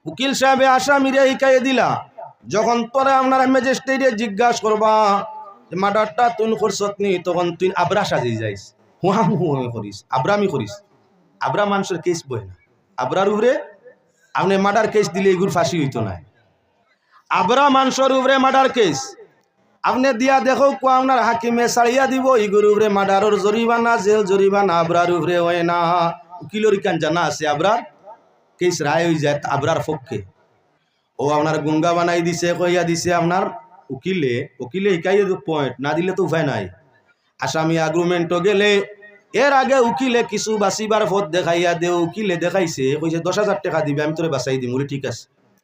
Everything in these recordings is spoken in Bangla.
উকিল সাহেবে আসামিরে হিকাইয়ে দিলা, যখন তোরা আপনার ম্যাজিস্ট্রেটে জিজ্ঞাসা করবা যে মার্ডারটা তুই করছত নি, তখন তুই আবরা সাজিয়ে যাইস, হুয়া হুয়া করিস, আবরামি করিস। আবরা মানুষের কেস বই না, আবরার উপরে আপনি মার্ডার কেস দিলে এগুর ফাঁসি হইতো না। আবরা মানুষের উপরে মার্ডার কেস আপনি দিয়া দেখো কোয়া আপনার হাকিমে ছাড়িয়া দিব, ইগুর উপরে মার্ডারের জরিমানা, জেল জরিমানা আবরার উপরে হয় না। উকিলের কান জানা আছে আবরার কেস রায় হয়ে যায় আবরার পক্ষে। ও আপনার গুঙ্গা বানাই দিছে, কইয়া দিছে আপনার উকিলে, উকিলে শিকাইয়ে পয়েন্ট না দিলে তো উপায় নাই। আসামি আগ্রুমেন্টও গেলে এর আগে উকিলে কিছু বাঁচিবার পথ দেখাইয়া দে, উকিলে দেখাইছে কইছে 10,000 টাকা দিবে, আমি তোরে বাঁচাই দিম। ঠিক আছে,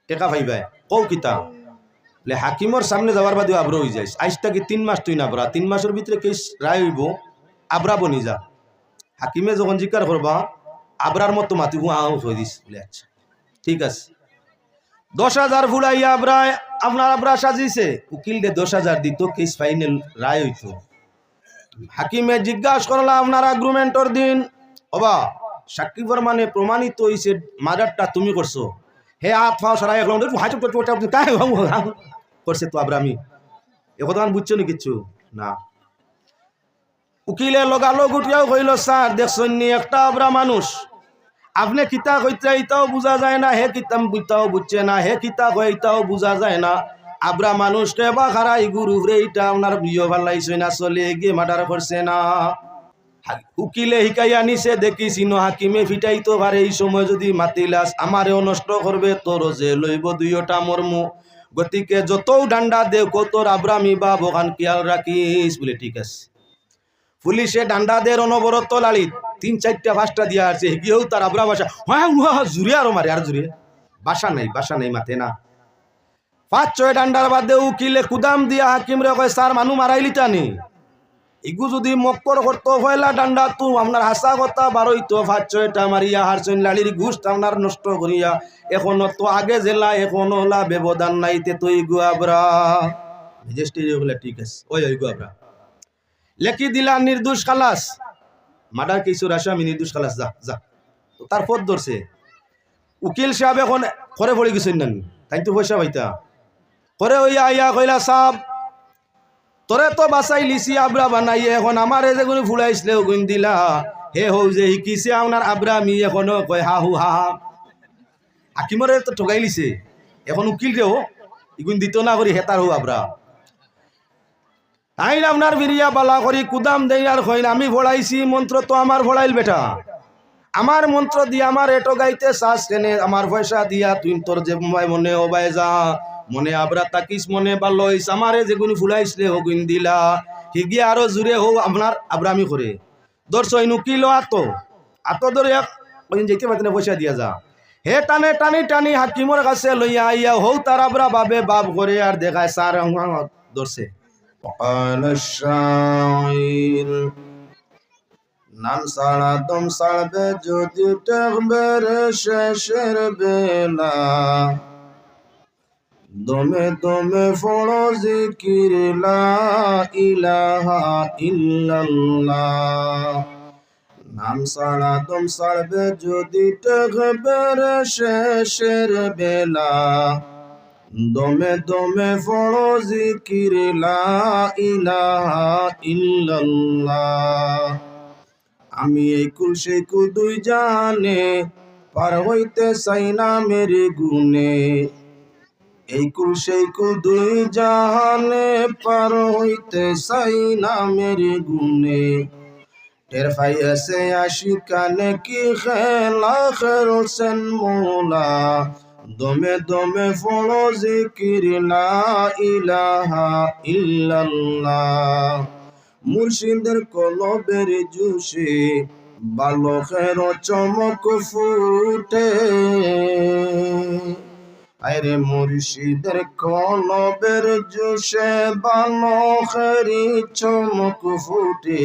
টাকা পাইবাই কৌ কিতা হাকিমর সামনে যাওয়ার বাদে আবরা হয়ে যাইস। আইসটা কি 3 মাস তুই না আবরা, 3 মাসের ভিতরে কেস রায় হইব, আবরা বনি যা। হাকিমে যখন জিজ্ঞার করবা আবরার মতো মাতি হয়ে দিস বলে আচ্ছা ঠিক আছে। 10,000 ফুলাইয়া আবরা আপনার আবরা সাজিছে, উকিল দে 10,000 দিত, কেস ফাইনাল রায় হইতো। হাকিমে জিজ্ঞাসা করলা আপনার আগ্রুমেন্টর দিন, ওবা সাক্ষী মানে প্রমাণিত হইছে মার্ডারটা তুমি করছো। হে হাত ফাও সারাই করছে তো আবরামি, একথা বুঝছো নি কিচ্ছু না। উকিলে লগালগ উঠিয়াও কইল স্যার দেখছেন নি একটা আবরা মানুষ, আপনি কিতা কইতে ইতাও বোঝা যায় না, হে কিতাম বুঝতাও বুঝছে না, হে কিতা কই ইতাও বোঝা যায় না। আবরা মানুষ কে বা খারা ইগুর উপরে এটা আপনার বিয়ে ভালাইছে না, চলে গিয়ে মার্ডার করছে না। উকিলে হিকাইয়া নিছে দেখিছি ন হাকিমে ফিটাইতো পারে, এই সময় যদি মাতিলাস আমারেও নষ্ট করবে, তোর যে লইব দুইটা মর্ম, গতিকে যত ডান্ডা দেও কতর আবরামি বা বখান খেয়াল রাখিস বলে। ঠিক আছে, পুলিশে ডান্ডা দের অনবরত লালিত 3-4টা 5টা দিয়া আছে, গিয়েও তার আবরা বাসা হ্যাঁ জুড়ে আরো মারে, আর জুড়ে বাসা নাই মাতে না। 5-6 ডান্ডার বাদে উকিলে কুদাম দিয়া হাকিম রে কয় স্যার মানু মারাইলি টানি, ইগু যদি মক্কর করতো পয়লা ডান্ডা তু আপনার হাসা কথা বারইতো, 5-6টা মারিয়া হারছেন লালির ঘুষ আপনার নষ্ট করিয়া, এখনো তো আগে জেলা এখনো হলা ব্যবধান নাইতে তো ইগু আবরা ম্যাজিস্ট্রেট বলে। ঠিক আছে, ওই ইগু আবরা লেখি দিলা নির্দোষ খালাস, মার্ডার কেসের আসামি নির্দোষ খালাস, যা যা। তো তার পথ ধরছে উকিল সাহেব, এখন করে পড়ে গেছেন না, তাই তো পয়সা পাইতা করে ওই আইয়া কইলা সাহেব তোরে তো বাসাই লিসি আবরা বানাইয়ে, এখন আমার যেগুলো ফুলাইছিলে ওগুন দিলা, হে হৌ যে শিকিছে আপনার আবরা আমি এখনো কয় হা হু হা হা। হাকিমরে তো ঠগাই লিছে, এখন উকিল রেও ইগুন দিত না করি হেতার হো আবরা। আইন আপনার বিরিয়া বালা করি কুদাম দেই আর কইন আমি ভোড়াইছি মন্ত্র তো আমার ভোড়াইল বেটা, আমার মন্ত্র দিয়ে আমার এটো গাইতে শ্বাস কেনে, আমার পয়সা দিয়া তুই তোর যে মনে ওবাই যা, মনে আবরা তাকিস মনে ভালো হইস, আমারে যেগুনি ফুলাইছিলে হগুন দিলা, হিগিয়ে আরো জুড়ে হো আপনার আবরামি করে দর্শই নুকিল আতো ধরে যেতে পারতেন পয়সা দিয়া যা। হে টানে টানি টানি হাকিমর কাছে লইয়া আইয়া হৌ তার আবরা বাবে বাপ করে আর দেখায় সার ধরছে। নাম সাড়া দম সাড়বে যদি টেকবের শেষের বেলা, দমে দমে ফড়ো জিকির লা ইলাহা ইল্লাল্লাহ। নাম সাড়া দম সাড়বে যদি টেকবের শেষের বেলা, দমে দমে ফড়ো জিকির লা ইলাহা ইল্লাল্লাহ। আমি এই কুল সেই কুল দুই জানে পার হইতে চাই না মেরে গুনে, এই কুল সেই কুল দুই জাহানে পার হইতে চাই না মেরে গুনে। টের পাইয়াছে আশিকানে কি খেলা খেলছেন মোলা, দমে দমে ফড়ো জিকির লা ইলাহা ইল্লাল্লাহ। মুর্শিদের কলবের জুসে বালকের চমক ফুটে, আরে মুর্শিদের কলবের জুসে বালকের চমক ফুটে,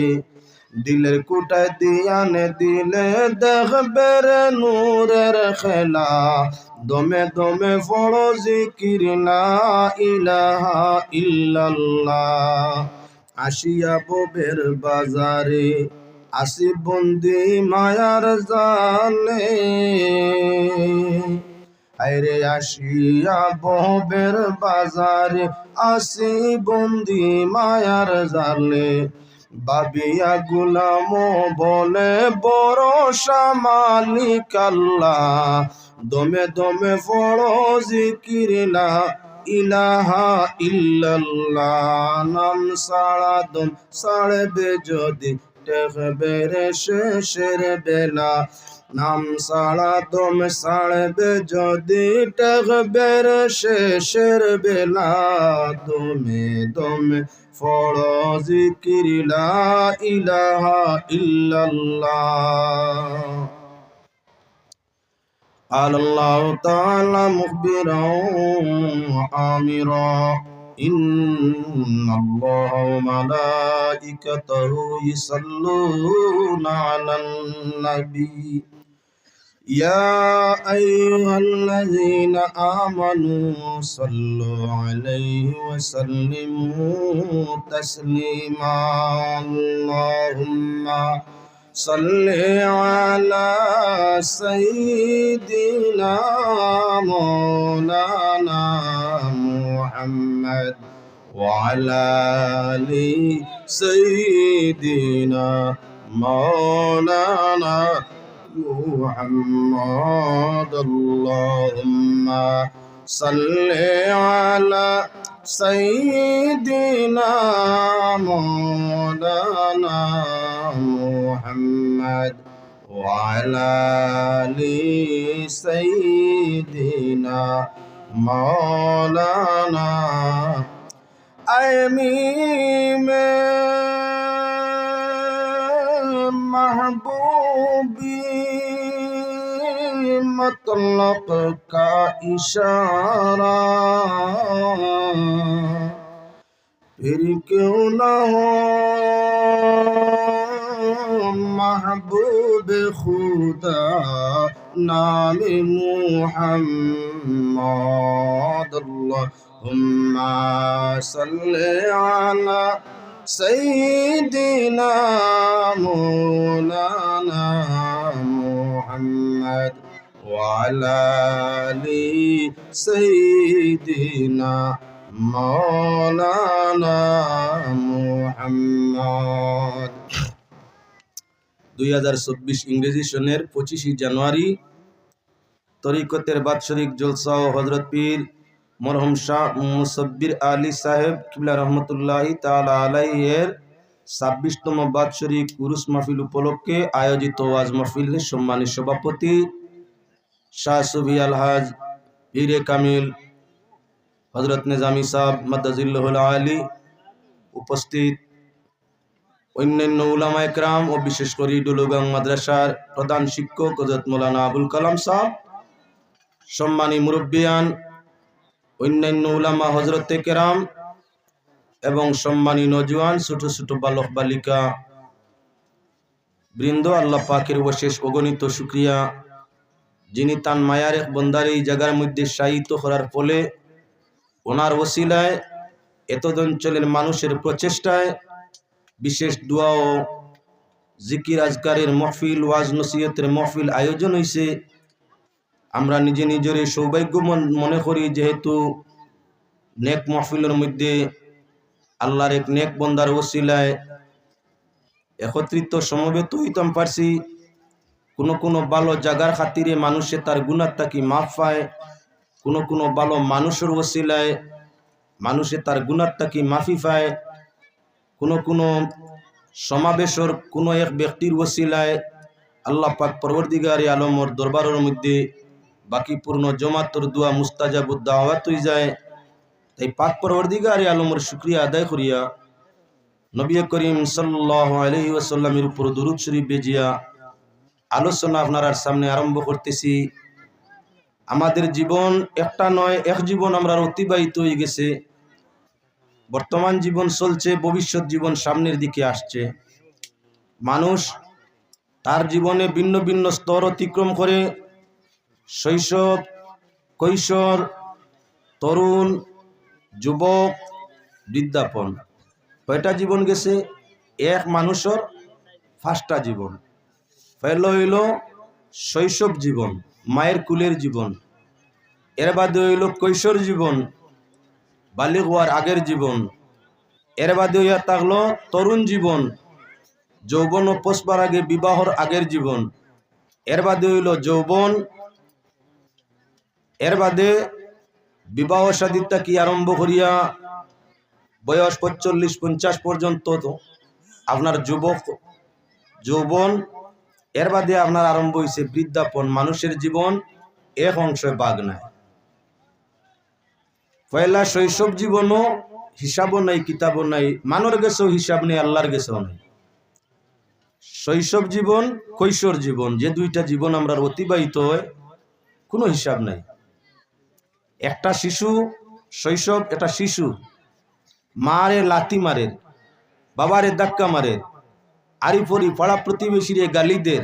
দিলের কুটায় দিয়ানে দিলে দেখবে রে নূরের খেলা, দমে দমে ফড়ো জিকির লা ইলাহা ইল্লাল্লাহ। আসিয়া ববের বাজারে আসি বন্দি মায়ার জালে, আইরে আসিয়া বহবের বাজারে আসি বন্দি মায়ার জালে বাবিয়া গুলাম বলে বড় মালিক আল্লাহ দমে দমে পড়ো জিকির লা ইলাহা ইল্লাল্লাহ নাম সারা দম সাড়বে যদি টেকবে রে শেষের বেলা নাম সারা দম সাড়বে যদি টেকবে রে শেষের বেলা দমে দমে পড়ো জিকির লা ইলাহা ইল্লাল্লাহ قال الله تعالى مخبرا وآمرا إن الله وملائكته يصلون على النبي يا أيها الذين آمنوا صلوا عليه وسلموا تسليما اللهم صل على سيدنا مولانا محمد وعلى آل سيدنا مولانا محمد اللهم صل على سيدنا مولانا محمد وعلى آل سيدنا مولانا آمين محبوبي मतलब का इशारा फिर क्यों ना हो महबूब खुदा नाम मुहम्मद अल्लाहुम्मा सल्ली अला सय्यिदिना मौलाना मुहम्मद وعلى آل سيدنا مولانا محمد 2024 ইংরেজি সনের 25 জানুয়ারি তরিকতের বাৎসরিক জলসা ও হযরত পীর মরহুম শাহ মুসাব্বির আলী সাহেব কিবলা রহমতুল্লাহি তাআলা আলাইহির 26তম বাৎসরিক উরুস মাহফিল উপলক্ষে আয়োজিত ওয়াজ মাহফিলের সম্মানিত সভাপতি শাহ সুফি আলহাজ পীরে কামিল হযরত নিজামী সাহেব মাদাজিল্লাহুল আলী উপস্থিত অন্যান্য উলামা একরাম ও বিশেষ করে ডুলুগাং মাদ্রাসার প্রধান শিক্ষক হযরত মাওলানা আবুল কালাম সাহেব সম্মানী মুরব্বিয়ান অন্যান্য উলামা হযরতে কেরাম এবং সম্মানী নওজোয়ান ছোট ছোট বালক বালিকা বৃন্দ আল্লাহ পাকের অশেষ অগণিত শুকরিয়া যিনি তান মায়ার এক বন্দার এই জায়গার মধ্যে শায়িত করার ফলে ওনার ওসিলায় এত অঞ্চলের মানুষের প্রচেষ্টায় বিশেষ দোয়া ও জিকির আজকারের মাহফিল ওয়াজ নসিহতের মাহফিল আয়োজন হয়েছে। আমরা নিজে নিজের সৌভাগ্য মনে করি, যেহেতু নেক মাহফিলের মধ্যে আল্লাহর এক নেক বন্দার ওসিলায় একত্রিত সমবেত হইতাম পারছি। কোনো ভালো জায়গার খাতিরে মানুষে তার গুনাহ তাকি মাফ পায়, কোনো ভালো মানুষের ওসিলায় মানুষে তার গুনাহ তাকি মাফি পায়, কোনো সমাবেশের কোনো এক ব্যক্তির ওসিলায় আল্লাহ পাক পরবর্তীকারে আলমর দরবারের মধ্যে বাকি পূর্ণ জমাতর দোয়া মুস্তাজাবুদ দাওয়াত হয়ে যায়। তাই পাক পরবর্তীকারে আলমর শুকরিয়া আদায় করিয়া নবী করিম সাল্লাল্লাহু আলাইহি ওয়াসাল্লামের উপর দুরূদ শরীফ বেজিয়া আলোচনা আপনার সামনে আরম্ভ করতেছি। আমাদের জীবন একটা নয়, এক জীবন আমরা অতিবাহিত হয়ে গেছে। বর্তমান জীবন চলছে, ভবিষ্যৎ জীবন সামনের দিকে আসছে। মানুষ তার জীবনে ভিন্ন ভিন্ন স্তর অতিক্রম করে শৈশব, কৈশোর, তরুণ, যুবক, বৃদ্ধাপন। কয়টা জীবন গেছে? এক মানুষের 5টা জীবন। পহেলো হইল শৈশব জীবন, মায়ের কুলের জীবন। এর বাদে হইল কৈশোর জীবন, বালিগ হওয়ার আগের জীবন। এর বাদে হইয়া থাকলো তরুণ জীবন, যৌবন ও পৌঁছবার আগে বিবাহর আগের জীবন। এর বাদে হইল যৌবন। এর বাদে বিবাহ শাদীটা কি আরম্ভ করিয়া বয়স 45-50 পর্যন্ত আপনার যৌবন। এর বাদে আপনার আরম্ভ হয়েছে বৃদ্ধাপন। মানুষের জীবন এক অংশে ভাগ নাই। পয়লা শৈশব জীবনও হিসাবও নাই, কিতাবও নাই, মানর গেছেও হিসাব নেই, আল্লাহর গেছেও নাই। শৈশব জীবন, কৈশোর জীবন, যে দুইটা জীবন আমরা অতিবাহিত হয় কোনো হিসাব নাই। একটা শিশু শৈশব, এটা শিশু মারে লাথি মারে, বাবারে ধাক্কা মারে, আরিফরি পাড়া প্রতিবেশীরে গালিদের,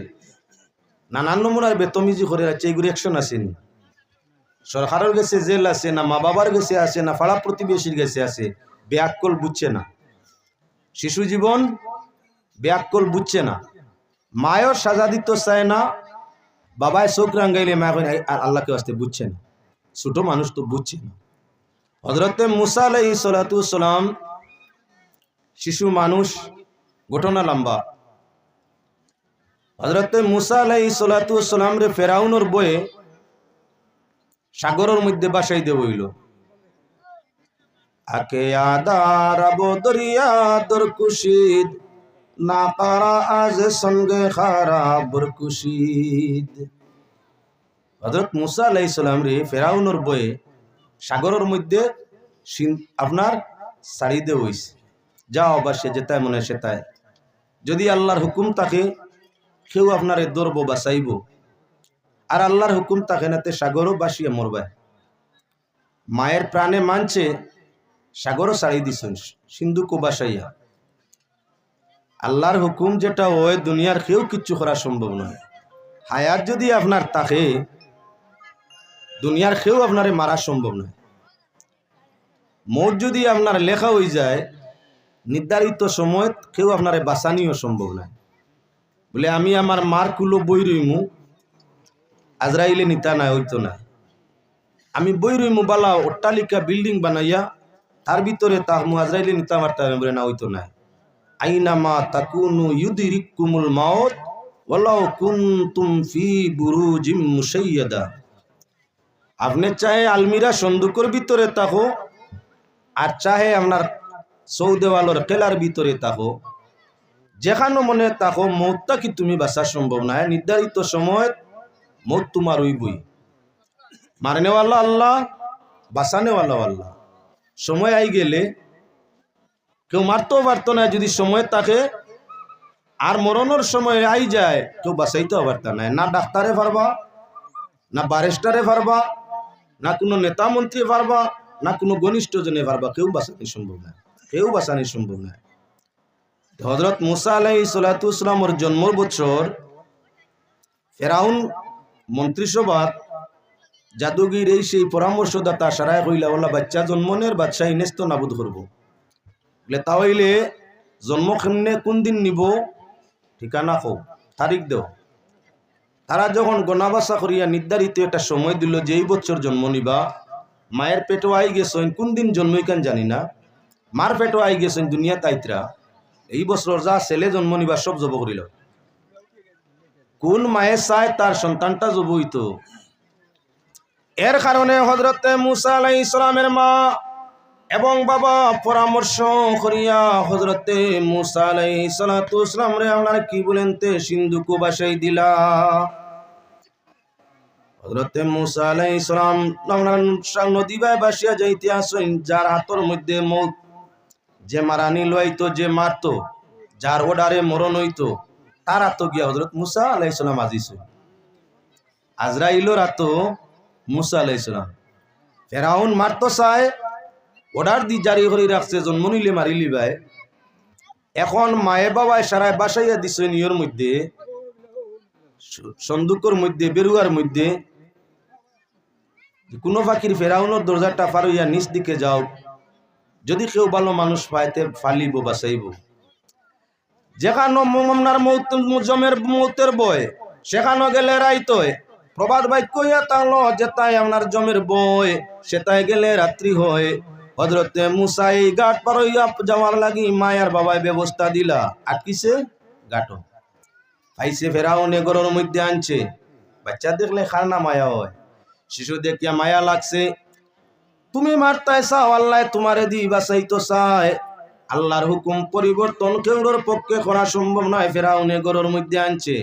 নানান নমুনার বেতমিজি করে আছে। এগুলো অ্যাকশন আসেনি, সরকারের গেছে জেল আছে, না মা বাবার গেছে আছে, না পাড়া প্রতিবেশীর গেছে আছে। বেআক্কল বুঝছে না, শিশু জীবন বেআক্কল বুঝছে না। মায়ের সাজা দিতে চায় না, বাবায় চোখ রাঙ্গাইলে মা আর আল্লাহকে আসতে বুঝছে না। ছোট মানুষ তো বুঝছে না। হযরতে মুসা আলাইহিস সালাতু ওয়াস সালাম শিশু মানুষ, ঘটনা লম্বা। হযরতে মুসা আলাইহিস সালাতু ওয়াস সালাম রে ফেরাউনের বয়ে সাগরের মধ্যে বাসাই দে হইল। আকে আদার আবো দরিয়া দর কুশিদ, না কারা আজ সঙ্গে খারাবর কুশিদ। হযরত মুসা আলাইহিস সালাম রে ফেরাউনের বয়ে সাগরের মধ্যে আপনার ছাড়ি দে হইছে। যাও বা সে যেতায় মনে সেতায়। যদি আল্লাহর হুকুম থাকে কেউ আপনারে ধরবো বাঁচাইব, আর আল্লাহর হুকুম থাকে নাতে সাগরও বাসিয়া মরবে। মায়ের প্রাণে মানছে, সাগরও ছাড়ি দিছেন সিন্ধুকো বাসাইয়া। আল্লাহর হুকুম যেটা হয় দুনিয়ার কেউ কিচ্ছু করা সম্ভব নয়। হায়াত যদি আপনার থাকে দুনিয়ার কেউ আপনারে মারা সম্ভব নয়। মৌত যদি আপনার লেখা হয়ে যায় নির্ধারিত সময় কেউ আপনারে বাঁচানিও সম্ভব নয়। বলে আমি আমার মার কুলো বই রইমু, আজরাইলে নিতা নাই, হইতো না। আমি বই রইমু বালা অট্টালিকা বিল্ডিং বানাইয়া তার ভিতরে তাহমু, আজরাইলে নিতা মারতে হবে বলে না, হইতো না। আইনামা তাকুনু ইউদরিকুমুল মাউত ওয়ালাউ কুনতুম ফি বুরুজিম মুশাইয়াদা। আপনি চাহে আলমিরা সন্দুকের ভিতরে থাকো, আর চাহে আপনার সৌদেওয়ালোর কেলার ভিতরে থাকো, যেখানে মনে থাকো মৌতটা কি তুমি বাঁচা সম্ভব না। নির্ধারিত সময় মৌত তোমার হইবই। মারনেওয়ালা আল্লাহ, বাঁচানেওয়ালা আল্লাহ। সময় আই গেলে কেউ মারতেও পারতো না যদি সময় থাকে, আর মরণের সময় আই যায় কেউ বাঁচাইতেও পারতো না। না ডাক্তারে পারবা, না ব্যারিস্টারে পারবা, না কোনো নেতা মন্ত্রী পারবা, না কোনো ঘনিষ্ঠ জনে পারবা। কেউ বাঁচানি সম্ভব না, কেউ বাঁচানি সম্ভব না। হযরত মুসা আলাইহিস সালাতু ওয়াস সালামের জন্মের বছর ফেরাউন মন্ত্রিসভা জাদুগির এই সেই পরামর্শদাতা সারায় কইলা ওলা বাচ্চা জন্মনের বাদশাহ ইনেস্ত নাবুদ করবো। বলে তাহলে জন্ম কেমনে, কোন দিন নিব, ঠিকানা কও, তারিখ দেও। তারা যখন গণাবাসা করিয়া নির্ধারিত একটা সময় দিল যে এই বছর জন্ম নিবা, মায়ের পেটও আই গেছেন, কোন দিন জন্মইকান জানি না, মার পেটও আই গেছেন দুনিয়া তাইতরা, এই বছর যা ছেলে জন্ম নিবা সব জব করিল। কোন মায়ে চায় তার সন্তানটা জব হইতো। এর কারণে হযরতে মুসা আলাইহিস সালামের মা এবং বাবা পরামর্শ করিয়া হযরতে মুসা আলাইহিস সালাতু ওয়াস সালাম রে আপনারা কি বলেন তে সিন্ধুকো বাসাই দিলা। হযরতে মুসা আলাইহিস সালাম নদী বাই বাসিয়া যাইতে আসেন, যার হাতের মধ্যে মৌত, যে মারানি লইতো, যে মারতো, যার ওডারে মরণ হইতো, তার হাত গিয়া হযরত মুসা আলাইহিস সালাম আজিছে। আজরাইলের হাত মুসা আলাইহিস সালাম। ফেরাউন মারতো চায়, অর্ডার দি জারি করে রাখছে জন্ম নিলে মারিলি ভাই। এখন মায়ে বাবায় সারায় বাসাইয়া দিছে নিয়র মধ্যে, সন্দুকের মধ্যে, বেরুয়ার মধ্যে। কোনো ফাঁকির ফেরাউনের দরজাটা পার হইয়া নিচ দিকে যাও, যদি কেউ ভালো মানুষ পাইতে ফালিব, বাঁচাইব। যেখানে মমনার জমের মৌতের বয়, সেখানে গেলে রাইত প্রবাদ বাক্য হইয়া তাহলো যেতাই আপনার জমের বই সেটাই গেলে রাত্রি হয়। হযরতে মুসা এই ঘাট পার হইয়া যাওয়ার লাগি মায়ার বাবায় ব্যবস্থা দিলা, আটকিছে ঘাট পাইছে ফেরাউনে ঘরের মধ্যে আনছে। বাচ্চা দেখলে খার না মায়া হয়, শিশু দেখিয়া মায়া লাগছে। তুমি মারতাই চাও, আল্লাহ তোমারে দি বাঁচাইতো চায়। আল্লাহর হুকুম পরিবর্তন কেউর পক্ষে করা সম্ভব নয়। ফেরাউনে ঘরের মধ্যে আনছে।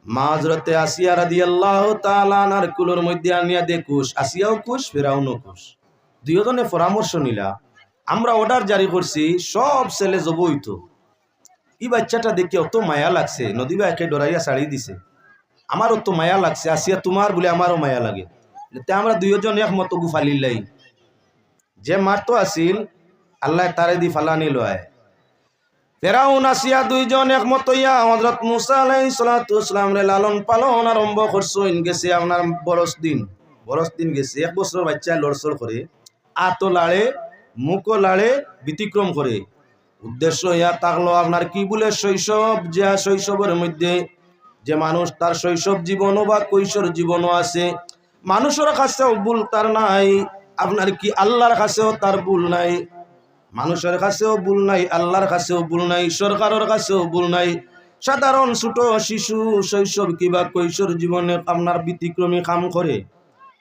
মা হযরতে আসিয়া রাদিয়াল্লাহু তাআলা আনহার কুলোর মধ্যে আনিয়া দেখুস, আসিয়াও খুশ ফেরাউনও খুশ। দুইজনে পরামর্শ নিলা, আমরা অর্ডার জারি করছি সব ছেলে জব হইতো। এই বাচ্চাটা দেখে অত মায়া লাগছে, নদী বা একে ডরাইয়া ছাড়ি দিছে। আমারও তো মায়া লাগছে, আসিয়া তোমার বলে আমারও মায়া লাগে। আমরা দুইজন একমত গুফালিল্লাই, যে মারতো আসিল আল্লাহ তারে দি ফালানি লয়। ফেরাউন আসিয়া দুইজন একমত হইয়া হযরত মুসা আলাইহিস সালাতু ওয়াস সালাম রে লালন পালন আরম্ভ করছেন। গেছে আপনার বরস দিন গেছে, 1 বছর বাচ্চা লড়সড় করে, আতো লাড়ে মুখও লাড়ে ব্যতিক্রম করে। উদ্দেশ্য হইয়া থাকলো আপনার কি বলে শৈশব, যে শৈশবের মধ্যে যে মানুষ তার শৈশব জীবনও বা কৈশোর জীবনও আছে, মানুষের কাছেও ভুল তার নাই, আপনার কি আল্লাহর কাছেও তার ভুল নাই। মানুষের কাছেও ভুল নাই, আল্লাহর কাছেও ভুল নাই, সরকারের কাছেও ভুল নাই। সাধারণ ছোট শিশু শৈশব কিবা কৈশোর জীবনে আপনার ব্যতিক্রমী কাম করে।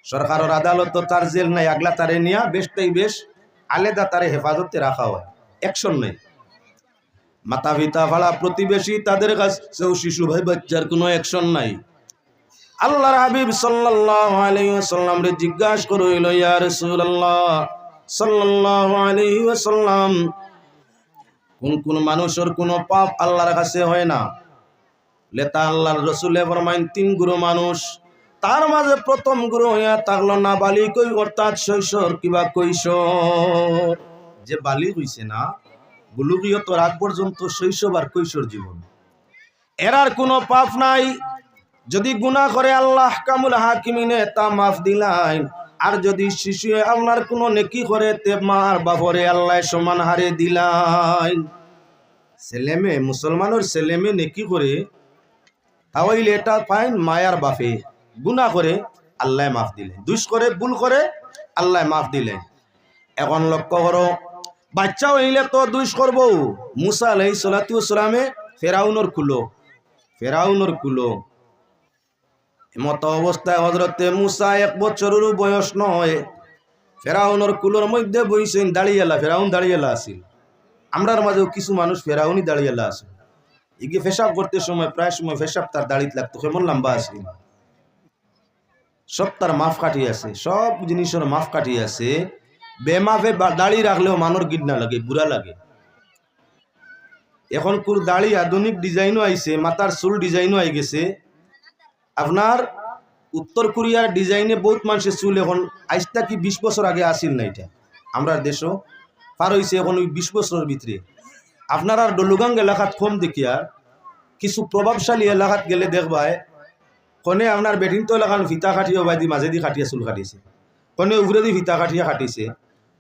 সরকারের আদালত তার জেল নাই, আগলা তারে নিয়া বেশটাই বেশ আলাদা তারে হেফাজতে রাখা হয়, অ্যাকশন নেই। মাতা পিতা ভাড়া প্রতিবেশী তাদের কাছেও শিশু ভাই বাচ্চার কোনো অ্যাকশন নাই। আল্লাহর হাবিব সাল্লাল্লাহু আলাইহি ওয়াসাল্লাম রে জিজ্ঞাসা করিল, ইয়া রাসূলুল্লাহ সাল্লাল্লাহু আলাইহি ওয়াসাল্লাম, কোন মানুষের কোন পাপ আল্লাহর কাছে হয় না? লেতা আল্লাহর রাসূলে ফরমাইন 3 গুরু মানুষ, তার মাঝে প্রথম গুরু হইয়া থাকলো নাবালিগ, অর্থাৎ শৈশব কিবা কৈশোর। যে বালিগ হইছে না, বুলুগিয়ত রাগ পর্যন্ত শৈশব আর কৈশোর জীবন, এরার কোনো পাপ নাই। যদি গুনাহ করে আল্লাহ কামুল হাকিমিনে তা মাফ দিলাইন। আর যদি শিশু আপনার কোনো নেকি করে তে মার বাপরে আল্লাহ সমান হারে দিলাইন। ছেলেমে মুসলমানের ছেলেমে নেকি করে তাহলে এটা ফাইন, মায়ার বাপে গুনাহ করে আল্লাহ মাফ দিলেন, দুষ করে ভুল করে আল্লাহ মাফ দিলেন। এখন লক্ষ্য করো, বাচ্চা হইলে তো দুষ করবো। মুসা আলাইহিস সালাতু ওয়াস সালামে ফেরাউনের কুলো এমত অবস্থায় হযরতে মুসা 1 বছরেরও বয়স নয়, ফেরাউনের কুলোর মধ্যে বইছেন দাঁড়িয়েলা। ফেরাউন দাঁড়িয়েলা আছিল, আমরার মাঝেও কিছু মানুষ ফেরাউনই দাঁড়িয়েলা আছে। এগিয়ে পেশাব করতে সময় প্রায় সময় পেশাব তার দাড়িতে লাগতো, কেমন লম্বা আছিল। সব তার মাফ কাটিয়ে আছে, সব জিনিসের মাফ কাটিয়ে আছে। বেমাফে দাড়ি রাখলেও মানুষ গিডনা লাগে, বুড়া লাগে। এখন কোর দাড়ি আধুনিক ডিজাইনও আইছে, মাথার চুল ডিজাইনও আই গেছে। আপনার উত্তর কোরিয়ার ডিজাইনে বহুত মানুষের চুল এখন আইসটা কি 20 বছর আগে আসিল না, এটা আমরা দেশও পার হয়েছে এখন ওই 20 বছরের ভিতরে। আপনার আর ডলুগাং এলাকাত কম দেখিয়া, কিছু প্রভাবশালী এলাকাত গেলে দেখবায় কনে আপনার বেটিন তো এলাকান ফিতা কাটিয়ে বাদি মাঝে দি কাটিয়া চুল কাটিছে, কনে উপরে দি ফিতা কাটিয়া কাটিছে,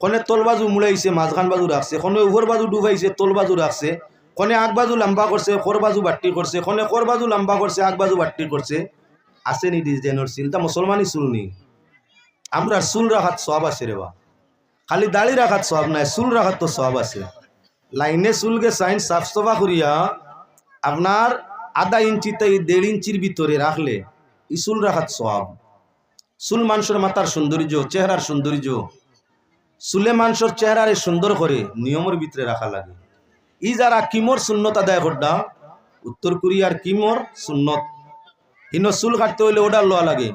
কনে তল বাজু মুড়াইছে মাঝখান বাজু রাখছে, কনে উপর বাজু ডুবাইছে তল বাজু রাখছে, কনে আগ বাজু লম্বা করছে খোর বাজু বাট্টি করছে, কনে খোর বাজু লম্বা করছে আগ বাজু বাট্টি করছে। আছে নি ডিজাইনের চুল? তা মুসলমানি চুল নি। আমরা চুল রাখাত সব আছে রে বা, খালি দাড়ি রাখাত সব নাই, চুল রাখাত তো সব আছে। লাইনে চুলকে সাইন সাফ সফা করিয়া আপনার আধা ইঞ্চি তাই 1.5 ইঞ্চির ভিতরে রাখলে ই চুল রাখাত সব। চুল মানুষের মাথার সৌন্দর্য, চেহারার সৌন্দর্য। চুলে মানুষের চেহারারে সুন্দর করে নিয়মের ভিতরে রাখা লাগে। ই যারা কিমর সুন্নত আদায় করডা, উত্তর কোরিয়ার কিমর সুন্নত, ইনো চুল কাটতে হইলে ওটার লওয়া লাগে।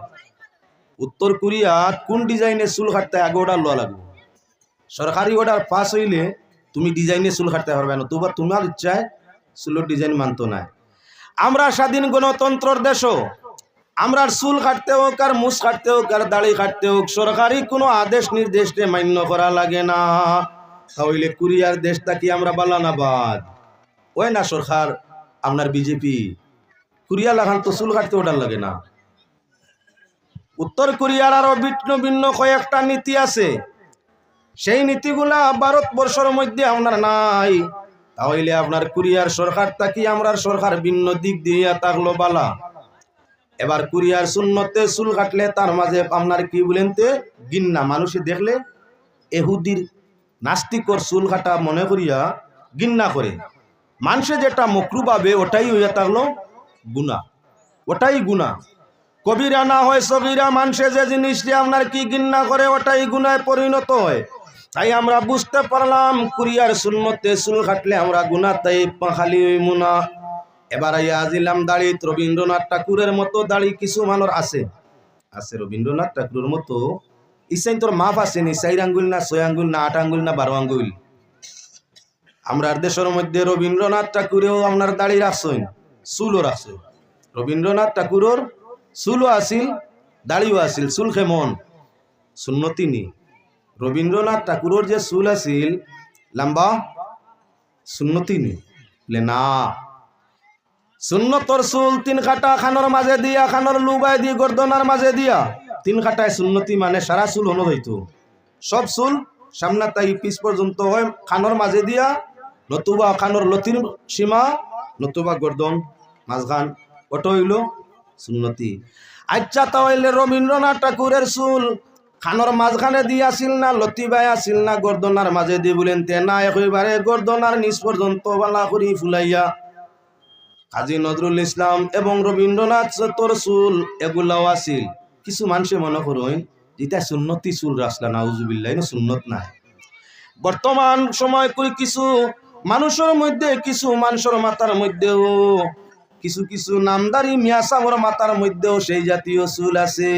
উত্তর কোরিয়ার কোন ডিজাইনে চুল কাটতে আগে ওটার লওয়া লাগবে। সরকারি অর্ডার পাস হইলে তুমি ডিজাইনে চুল কাটতে পারবে না, তোমার ইচ্ছায় চুলের ডিজাইন মানতো না। আমরা স্বাধীন গণতন্ত্রের দেশও আমরা চুল কাটতে হোক আর মুছ কাটতে হোক আর দাড়ি কাটতে হোক সরকারি কোনো আদেশ নির্দেশে মান্য করা লাগে না। তাহলে কোরিয়ার দেশটা কি আমরা বালানাবাদ ওই না? সরকার আপনার বিজেপি কোরিয়া লাগান তো চুল কাটতে ওটার লাগে না। উত্তর কোরিয়ার আরো ভিন্ন ভিন্ন কয়েকটা নীতি আছে, সেই নীতিগুলা ভারতবর্ষের মধ্যে আপনার নাই। তাহলে আপনার কোরিয়ার সরকারটা কি আমরা সরকার ভিন্ন দিক দিয়ে থাকলো বালা? এবার কুরিয়ার সুন্নতে চুল কাটলে তার মাঝে আপনার কি বলেন তে গিন্না, মানুষে দেখলে এহুদির নাস্তিকর চুল কাটা মনে করিয়া গিন্না করে, মানুষে যেটা মকরু পাবে ওটাই হইয়া থাকলো গুনাহ, ওটাই গুনাহ। কবিরা না হয় সগীরা, মানুষে যে জিনিসটি আপনার কি গিন্না করে ওটাই গুনায় পরিণত হয়। তাই আমরা বুঝতে পারলাম কুরিয়ার সুন্নতে চুল কাটলে আমরা গুনাহ, তাই খালি মুনা। এবার আজিলাম দাড়ি, রবীন্দ্রনাথ ঠাকুরের মতো দাড়ি কিছু মানুষ আছে, আছে রবীন্দ্রনাথ ঠাকুরের মতো ইসাইন তোর মাপ আছে নি, 4 আঙ্গুল না 6 আঙ্গুল না 8 আঙ্গুল না 12 আঙ্গুল। আমরা দেশের মধ্যে রবীন্দ্রনাথ ঠাকুরেও আপনার দাড়ি রাখছেন, চুলও রাখছে। রবীন্দ্রনাথ ঠাকুরের চুলও আছিল, দাড়িও আছিল, চুল কেমন সুন্নতি নি। রবীন্দ্রনাথ ঠাকুরের যে চুল আছিল লম্বা, সুন্নতি নি বলে না। সুন্নতর চুল 3 কাটা খানোর মাঝে দিয়া, খানোর লুবাই দিয়ে গর্দনার মাঝে দিয়া 3 কাটায় সুন্নতি, মানে সারা চুল হলো হইতো, সব চুল সামনে তাই পিছ পর্যন্ত হয়, খানোর মাঝে দিয়া, নতুবা খানোর লতির সীমা, নতুবা গর্দন মাঝখান, ওটা হইল সুন্নতি। আচ্ছা তাহলে রবীন্দ্রনাথ ঠাকুরের চুল খানোর মাঝখানে দিয়ে আসিল না লতিবাই আসিল না গর্দনার মাঝে দিয়ে বলেন তে না, একেবারে গর্দনার নিচ পর্যন্ত বালা করি ফুলাইয়া। কাজী নজরুল ইসলাম এবং রবীন্দ্রনাথ তোর চুল এগুলাও আসিল। কিছু মানুষে মনে করেন যেটা সুন্নতি চুল রাখলা, নাউজুবিল্লাহ, সুন্নত নাই। বর্তমান সময় কই কিছু মানুষের মধ্যে, কিছু মানুষের মাথার মধ্যেও, কিছু কিছু নামদারি মিয়া সাহর মাথার মধ্যেও সেই জাতীয় চুল আছে।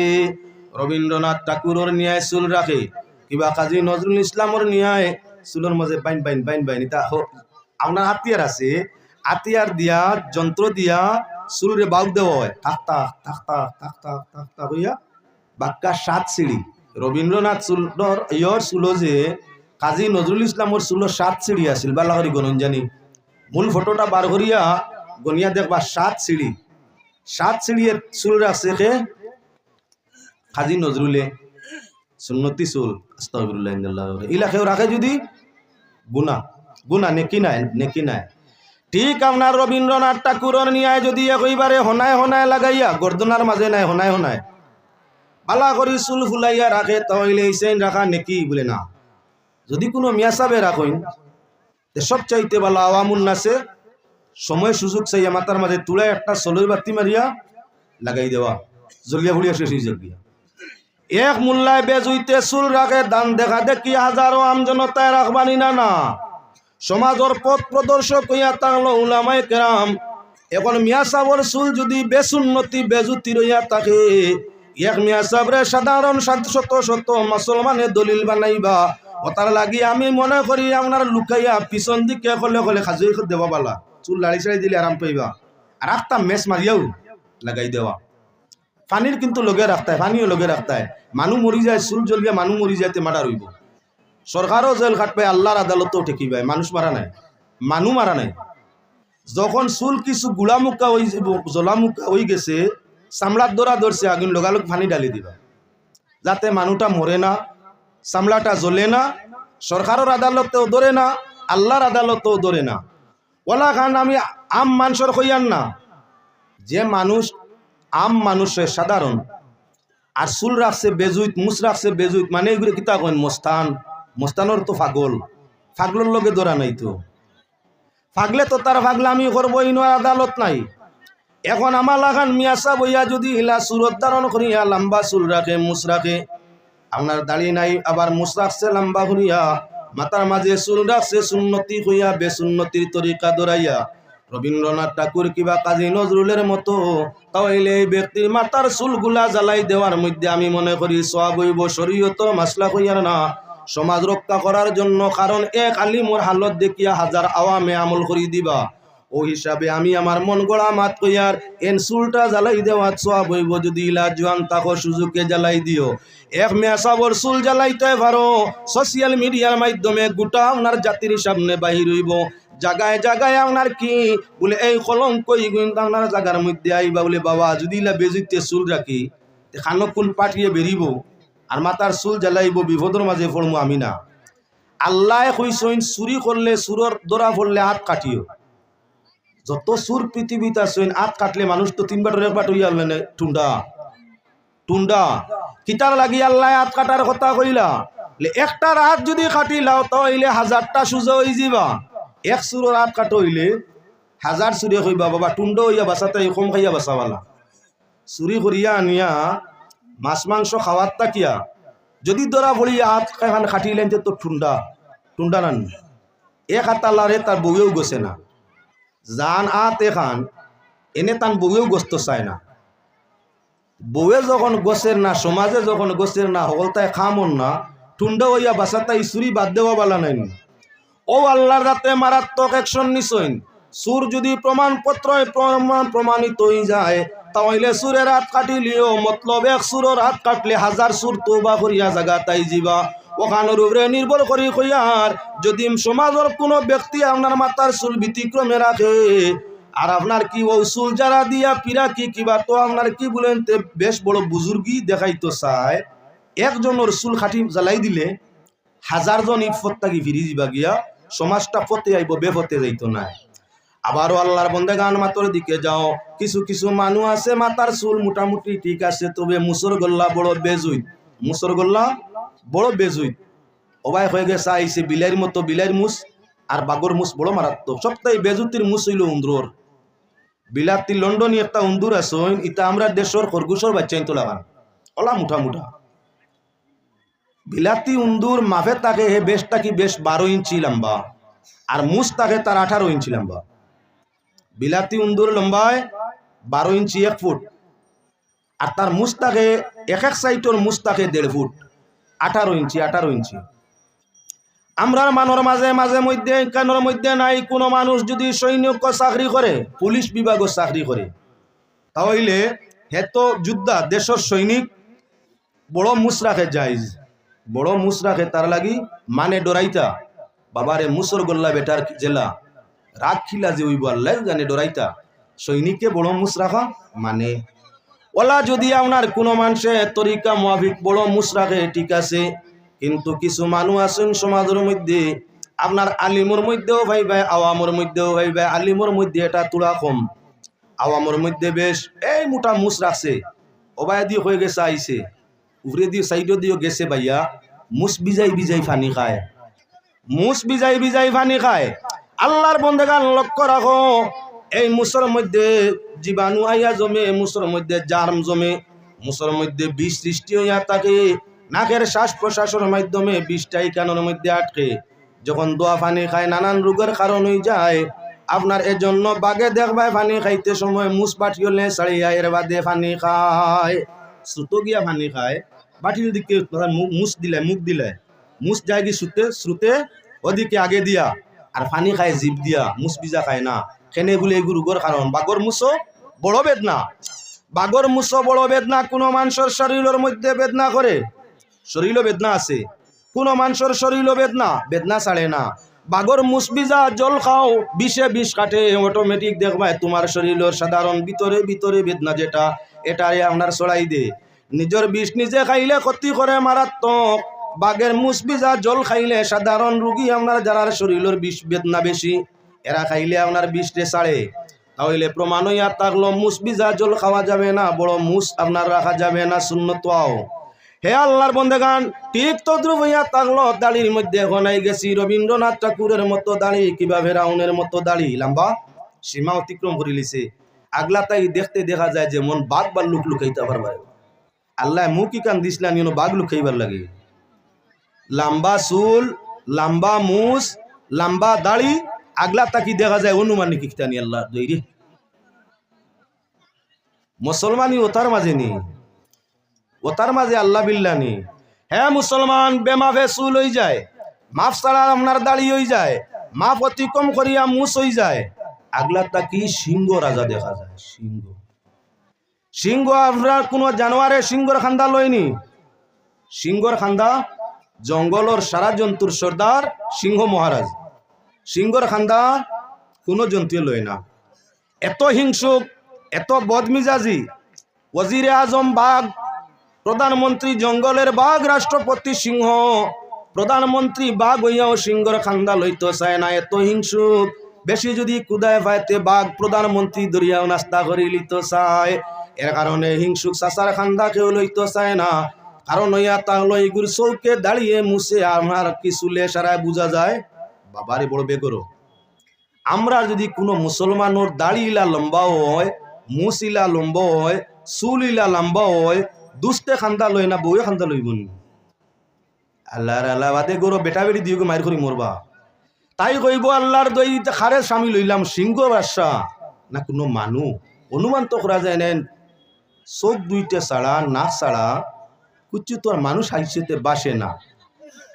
রবীন্দ্রনাথ ঠাকুরের নিয়ায় চুল রাখে, কিবা কাজী নজরুল ইসলামর নিয়ায় চুলের মাঝে বাইন বাইন বাইন বাইন, এটা আপনার হাতিয়ার আছে, হাতিয়ার দিয়া যন্ত্র দিয়া চুলরে বাউ দেওয়া হয়, থাকতা থাকতা থাকতা থাকতা হইয়া বাক্কা 7 সিঁড়ি। রবীন্দ্রনাথ চুলর ইয়র চুলো যে কাজী নজরুল ইসলামর চুলো 7 সিঁড়ি আছিল, বালাহরি গণন জানি, মূল ফটোটা বার করিয়া গনিয়া দেখবা 7 সিঁড়ি, 7 সিঁড়ির চুল রাখছে কে কাজী নজরুলে, সুন্নতি চুল। আস্তাগফিরুল্লাহ, ইলা কেউ রাখে যদি গুনাহ, গুনাহ, নেকি নাই, নেকি নাই। ঠিক আপনার রবীন্দ্রনাথ ঠাকুরের নিয়ায় যদি একইবারে হনায় হনায় লাগাইয়া, গর্দনার মাঝে নাই হনায় হনায় বালা করি চুল ফুলাইয়া রাখে, তাহলে এইসেন রাখা নেকি বলে না। যদি কোনো মিয়া সাহেবে রাখেন সবচাইতে ভালো আওয়ামুন নাসে সময় সুযোগ চাইয়া মাথার মাঝে তুলে একটা সোলের বাতি মারিয়া লাগাই দেওয়া, জলিয়া ভুলিয়া শেষ হয়ে যাবিয়া। এক মোল্লায় বেজ হইতে চুল রাখে, দান দেখা দেখি হাজারো আমজনতায় রাখবানি না না, সমাজের পথ প্রদর্শক হইয়া থাকলো উলামায়ে কেরাম। এখন মিয়া সাহেবের চুল যদি বেসুন্নতি বেজুতি রইয়া থাকে, এক মিয়া সাহেবরে সাধারণ শত শত মুসলমানে দলিল বানাইবা, ওটার লাগি আমি মনে করি আপনার লুকাইয়া পিছন দিকে কলে কলে খাজুই দেওয়া বালা, চুল লাড়ি চাড়ি দিলে আরাম পাইবা। আর একটা মেস মারিয়াও লাগাই দেওয়া, পানির কিন্তু লগে রাখতায়, পানিও লগে রাখতায়, মানুষ মরি যায়, চুল জ্বলিয়া মানুষ মরি যাইতে মারা রইব। সরকারও জেল খাটবে, আল্লাহর আদালতও ঠেকি পায়, মানুষ মারা নাই, মানুষ মারা নাই। যখন চুল কিছু গুড়ামুখা হয়ে জলামুখা হয়ে গেছে, চামড়ার দরা ধরছে, আগুন লগালগ পানি ডালি দিবা, যাতে মানুষটা মরে না, চামড়াটা জ্বলে না, সরকারের আদালতেও ধরে না, আল্লাহর আদালতেও ধরে না। ওলা খান আমি আম মানুষের কইয়ান না, যে মানুষ আম মানুষের সাধারণ আর চুল রাখছে বেজুইত, মুছ রাখছে বেজুইত, মানে এগুলো কিতা কইন মস্তান, মস্তানোর তো পাগল, পাগলের লগে ধরা নাই তো, পাগলে তো তার পাগলামি করবো, ইনো আদালত নাই। এখন আমার লাগান মিয়াসা বইয়া যদি ইলা সুরত ধারণ করিয়া লম্বা চুল রাখে, মুছ রাখে, আপনার দাড়ি নাই আবার মুছ রাখছে লম্বা করিয়া, মাথার মাঝে চুল রাখছে সুন্নতি হইয়া বেসুন্নতির তরিকা দৌড়াইয়া, রবীন্দ্রনাথ ঠাকুর কিবা কাজী নজরুলের মতো, তাহলে এই ব্যক্তির মাথার চুলগুলা জ্বালাই দেওয়ার মধ্যে আমি মনে করি সওয়াব হইব, শরীয়তর মাসলা হইয়ার না, সমাজ রক্ষা করার জন্য। কারণ এক আলিমর হালত দেখিয়া হাজার আওয়ামে আমল করি দিবা, ও হিসাবে আমি আমার মন গড়া মাত কইয়ার এন চুলটা জ্বালাই দেওয়া সওয়াব হইব। যদি ইলা জোয়ান তাকো সুযোগে জ্বালাই দিও, এক মেসাবর চুল জ্বালাইতে পারো, সোশ্যাল মিডিয়ার মাধ্যমে গোটা আপনার জাতির সামনে বাহির হইব, জায়গায় জায়গায় আপনার কি বলে এই কলঙ্ক আপনার জায়গার মধ্যে আইবা বলে বাবা যদি ইলা বেজিতে চুল রাখি খানো কোন পাঠিয়ে বেরিব আর মাথার চুল জ্বালাইব, বিপদের মাঝে পড়বো আমি না। আল্লাহ কইসইন চুরি করলে চুরর দরা পড়লে হাত কাটিও, যত সুর পৃথিবীতে আছেন আত কাটলে মানুষ তো 3 বাটর 1 বাট হইয়া মানে টুন্ডা টুন্ডা কিতার লাগি আল্লাহ আত কাটার কথা কইলা একটা রাত যদি কাটি লাও তাহলে 1000টা সুজা হই যাবা এক সুরের আত কাটো হইলে 1000 সুরে কইবা বাবা টুন্ডা হইয়া বাঁচাতে কম খাইয়া বাঁচাওয়ালা চুরি করিয়া আনিয়া মাছ মাংস খাওয়ার তাকিয়া যদি ধরা পড়িয়া হাত খান খাটিলেন তো টুন্ডা টুন্ডা নান এক হাত আল্লাহরে তার বউয়েও গছে না জান আত এখান এনে তান বউয়েও গোস্ত চায় না বউয়ে যখন গোসের না সমাজে যখন গোসের না হলতায় খামন না টুন্ডা হইয়া বাসাতাই চুরি বাদ দেওয়া বালা নাই ও আল্লাহর রাতে মারাত্মক অ্যাকশন নিছইন সুর যদি প্রমাণপত্র প্রমাণিত হয়ে যায় তাহলে সুরের হাত কাটিলিও মতলব এক সুরের হাত কাটলে 1000 সুর তওবা করিয়া জায়গা তাই যাবা ওখানের উপরে নির্ভর করি কইয়ার যদি সমাজের কোনো ব্যক্তি আপনার মাথার চুল ব্যতিক্রমে রাখে আর আপনার কি ও চুল যারা দিয়া পিরা কি কিবা তো আপনার কি বলেন বেশ বড় বুজুর্গি দেখাইতো চায় একজনের চুল খাটি জ্বালাই দিলে 1000 জন ইফত থাকি ফিরি যাবা গিয়া সমাজটা ফতে আইব বেফতে যাইতো না আবারও আল্লাহর বন্দেগান মাতর দিকে যাও কিছু কিছু মানুষ আছে মাথার চুল মোটামুটি ঠিক আছে তবে মুসর গল্লা বড় বেজুই মুসর গল্লা বড় বেজুই ওবাই হয়ে গেছে আইসে বিলাইয়ের মতো বিলাইয়ের মুস আর বাগর মুস বড় মারাত্মক সপ্তাহে বেজুতির মুস হইল উন্দুর বিলাতি লন্ডনী একটা উন্দুর আছে ইটা আমরা দেশের খরগোশের বাচ্চা তো লাগান ওলা মুঠা মুঠা বিলাতি উন্দুর মাফে তাকে হে বেশটা কি বেশ 12 ইঞ্চি লম্বা আর মুস তাকে তার 18 ইঞ্চি লম্বা বিলাতি উন্দুর লম্বায় 12 ইঞ্চি 1 ফুট আর তার মুস তাকে এক এক সাইডের মুস তাকে 1.5 ফুট 18 ইঞ্চি আমরা মানর মাঝে মাঝে মধ্যে কানোর মধ্যে নাই কোনো মানুষ যদি সৈনিক চাকরি করে পুলিশ বিভাগও চাকরি করে তাহলে হেতো যোদ্ধা দেশের সৈনিক বড় মুস রাখে যায় বড় মুস রাখে তার লাগি মানে ডরাইতা বাবারে মুসর গোল্লা বেটার জেলা রাগ খিলা যে ওই বললে জানে ডরাইতা সৈনিককে বড় মুস রাখা মানে ওলা যদি আপনার কোনো মানুষে তরিকা মুআফিক বড় মুস রাখে ঠিক আছে কিন্তু কিছু মানুষ আছেন সমাজের মধ্যে আপনার আলিমর মধ্যেও ভাইবাই আওয়ামর মধ্যেও ভাইবাই আলিমর মধ্যে এটা তুলা কম আওয়ামর মধ্যে বেশ এই মোটা মুস রাখছে ওবাই দিয়ে হয়ে গেছে আইছে উপরে দিয়ে সাইডও দিয়ে গেছে ভাইয়া মুস বিজাই বিজাই ফানি খায় মুস বিজাই বিজাই ফানি খায় আল্লাহর বন্দেগান লক্ষ্য রাখো এই মুসর মধ্যে জীবাণু আইয়া জমে মুসর মধ্যে জার্ম জমে মুসর মধ্যে বিষ সৃষ্টি হইয়া থাকে নাকের শ্বাস প্রশ্বাসের মাধ্যমে বিষটাই কানের মধ্যে আটকে যখন দোয়া পানি খায় নানান রোগের কারণ হয়ে যায় আপনার এজন্য বাগে দেখবায় পানি খাইতে সময় মুস বাটি হলে ছাড়িয়া এর বাদে পানি খায় শ্রুত গিয়া পানি খায় বাটির দিকে মুস দিলে মুখ দিলে মুস যায় কি শ্রুতে ওদিকে আগে দিয়া আর পানি খায় জিভ দিয়া মুস বিজা খায় না কেনে বলে এই রোগের কারণ বাগর মুসো বড় বেদনা বাগর মুসো বড় বেদনা কোনো মানুষের শরীরের মধ্যে বেদনা করে শরীরও বেদনা আছে কোনো মানুষের শরীরও বেদনা ছাড়ে না বাগর মুসবিজা জল খাও বিষে বিষ কাটে অটোমেটিক দেখবায় তোমার শরীরের সাধারণ ভিতরে ভিতরে বেদনা যেটা এটারে আপনার ছড়াই দে নিজের বিষ নিজে খাইলে ক্ষতি করে মারাত্মক বাগের মুসবিজা জল খাইলে সাধারণ রোগী আপনার যারা শরীরের বিষ বেদনা বেশি এরা খাইলে আপনার বিষটে ছাড়ে তাহলে প্রমাণ হইয়া থাকলো মুসবিজা জল খাওয়া যাবে না বড় মুস আপনার রাখা যাবে না সুন্নত হে আল্লাহর বন্দেগান ঠিক তদ্রুপ হইয়া থাকলো দাড়ির মধ্যে গনাই গেছি রবীন্দ্রনাথ ঠাকুরের মতো দাড়ি কিভাবে রাউনের মতো দাড়ি লম্বা সীমা অতিক্রম করে লিছে আগলা তাই দেখতে দেখা যায় যে মন বাঘ বা লুক লুকাইতে পারবে আল্লাহ মুখি কান দিসলা নিয়ে বাঘ লুকাইবার লাগে লম্বা চুল লম্বা মুস লম্বা দাড়ি আগলা তাকি দেখা যায় অনুমানিক কিতানি আল্লাহ দৈরি মুসলমানি ওতার মাঝে নেই ওতার মাঝে আল্লাহ বিল্লাহ নেই হ্যাঁ মুসলমান বেমাফে চুল হয়ে যায় মাফ ছাড়া আপনার দাড়ি হয়ে যায় মাফ অতিক্রম করিয়া মুস হয়ে যায় আগলা তাকি সিংহ রাজা দেখা যায় সিংহ আপনার কোনো জানোয়ারে সিংহর খান্দা লয়নি সিংহর খান্দা জঙ্গলর সারা জন্তুর সর্দার সিংহ মহারাজ সিংহর খান্দা কোনো জন্তু লয় না এত হিংসুক এত বদমিজাজি ওজিরে আজম বাঘ প্রধানমন্ত্রী জঙ্গলের বাঘ রাষ্ট্রপতি সিংহ প্রধানমন্ত্রী বাঘ হইয়াও সিংহর খান্দা লইতে চায় না এত হিংসুক বেশি যদি কুদায় পাইতে বাঘ প্রধানমন্ত্রী দরিয়াও নাস্তা করে লিতে চায়। এর কারণে হিংসুক চাচার খান্দা কেউ লইতে চায় না। কারণ ইয়া তাহলে এগুর চৌকে দাঁড়িয়ে মুছে আমার কিছু লেসারায় বোঝা যায় বাবারে বড় বেগরো। আমরা যদি কোনো মুসলমানের দাড়িলা লম্বা হয়, মুছিলা লম্বা হয়, চুলিলা লম্বা হয়, দুষ্টে খান্দা লয় না বউয়ে খান্দা লইব নি? আল্লাহর আল্লাহ বাদে গরো বেটা বেটি দিয়ে মায়ের করি মরবা। তাই কইব আল্লাহর দই খারে স্বামী লইলাম সিংহ বাদশা না কোনো মানুষ? অনুমান তো করা যায় না। চোখ দুইটা ছাড়া নাক ছাড়া কুচু তো আর মানুষ হাইসেতে বাসে না।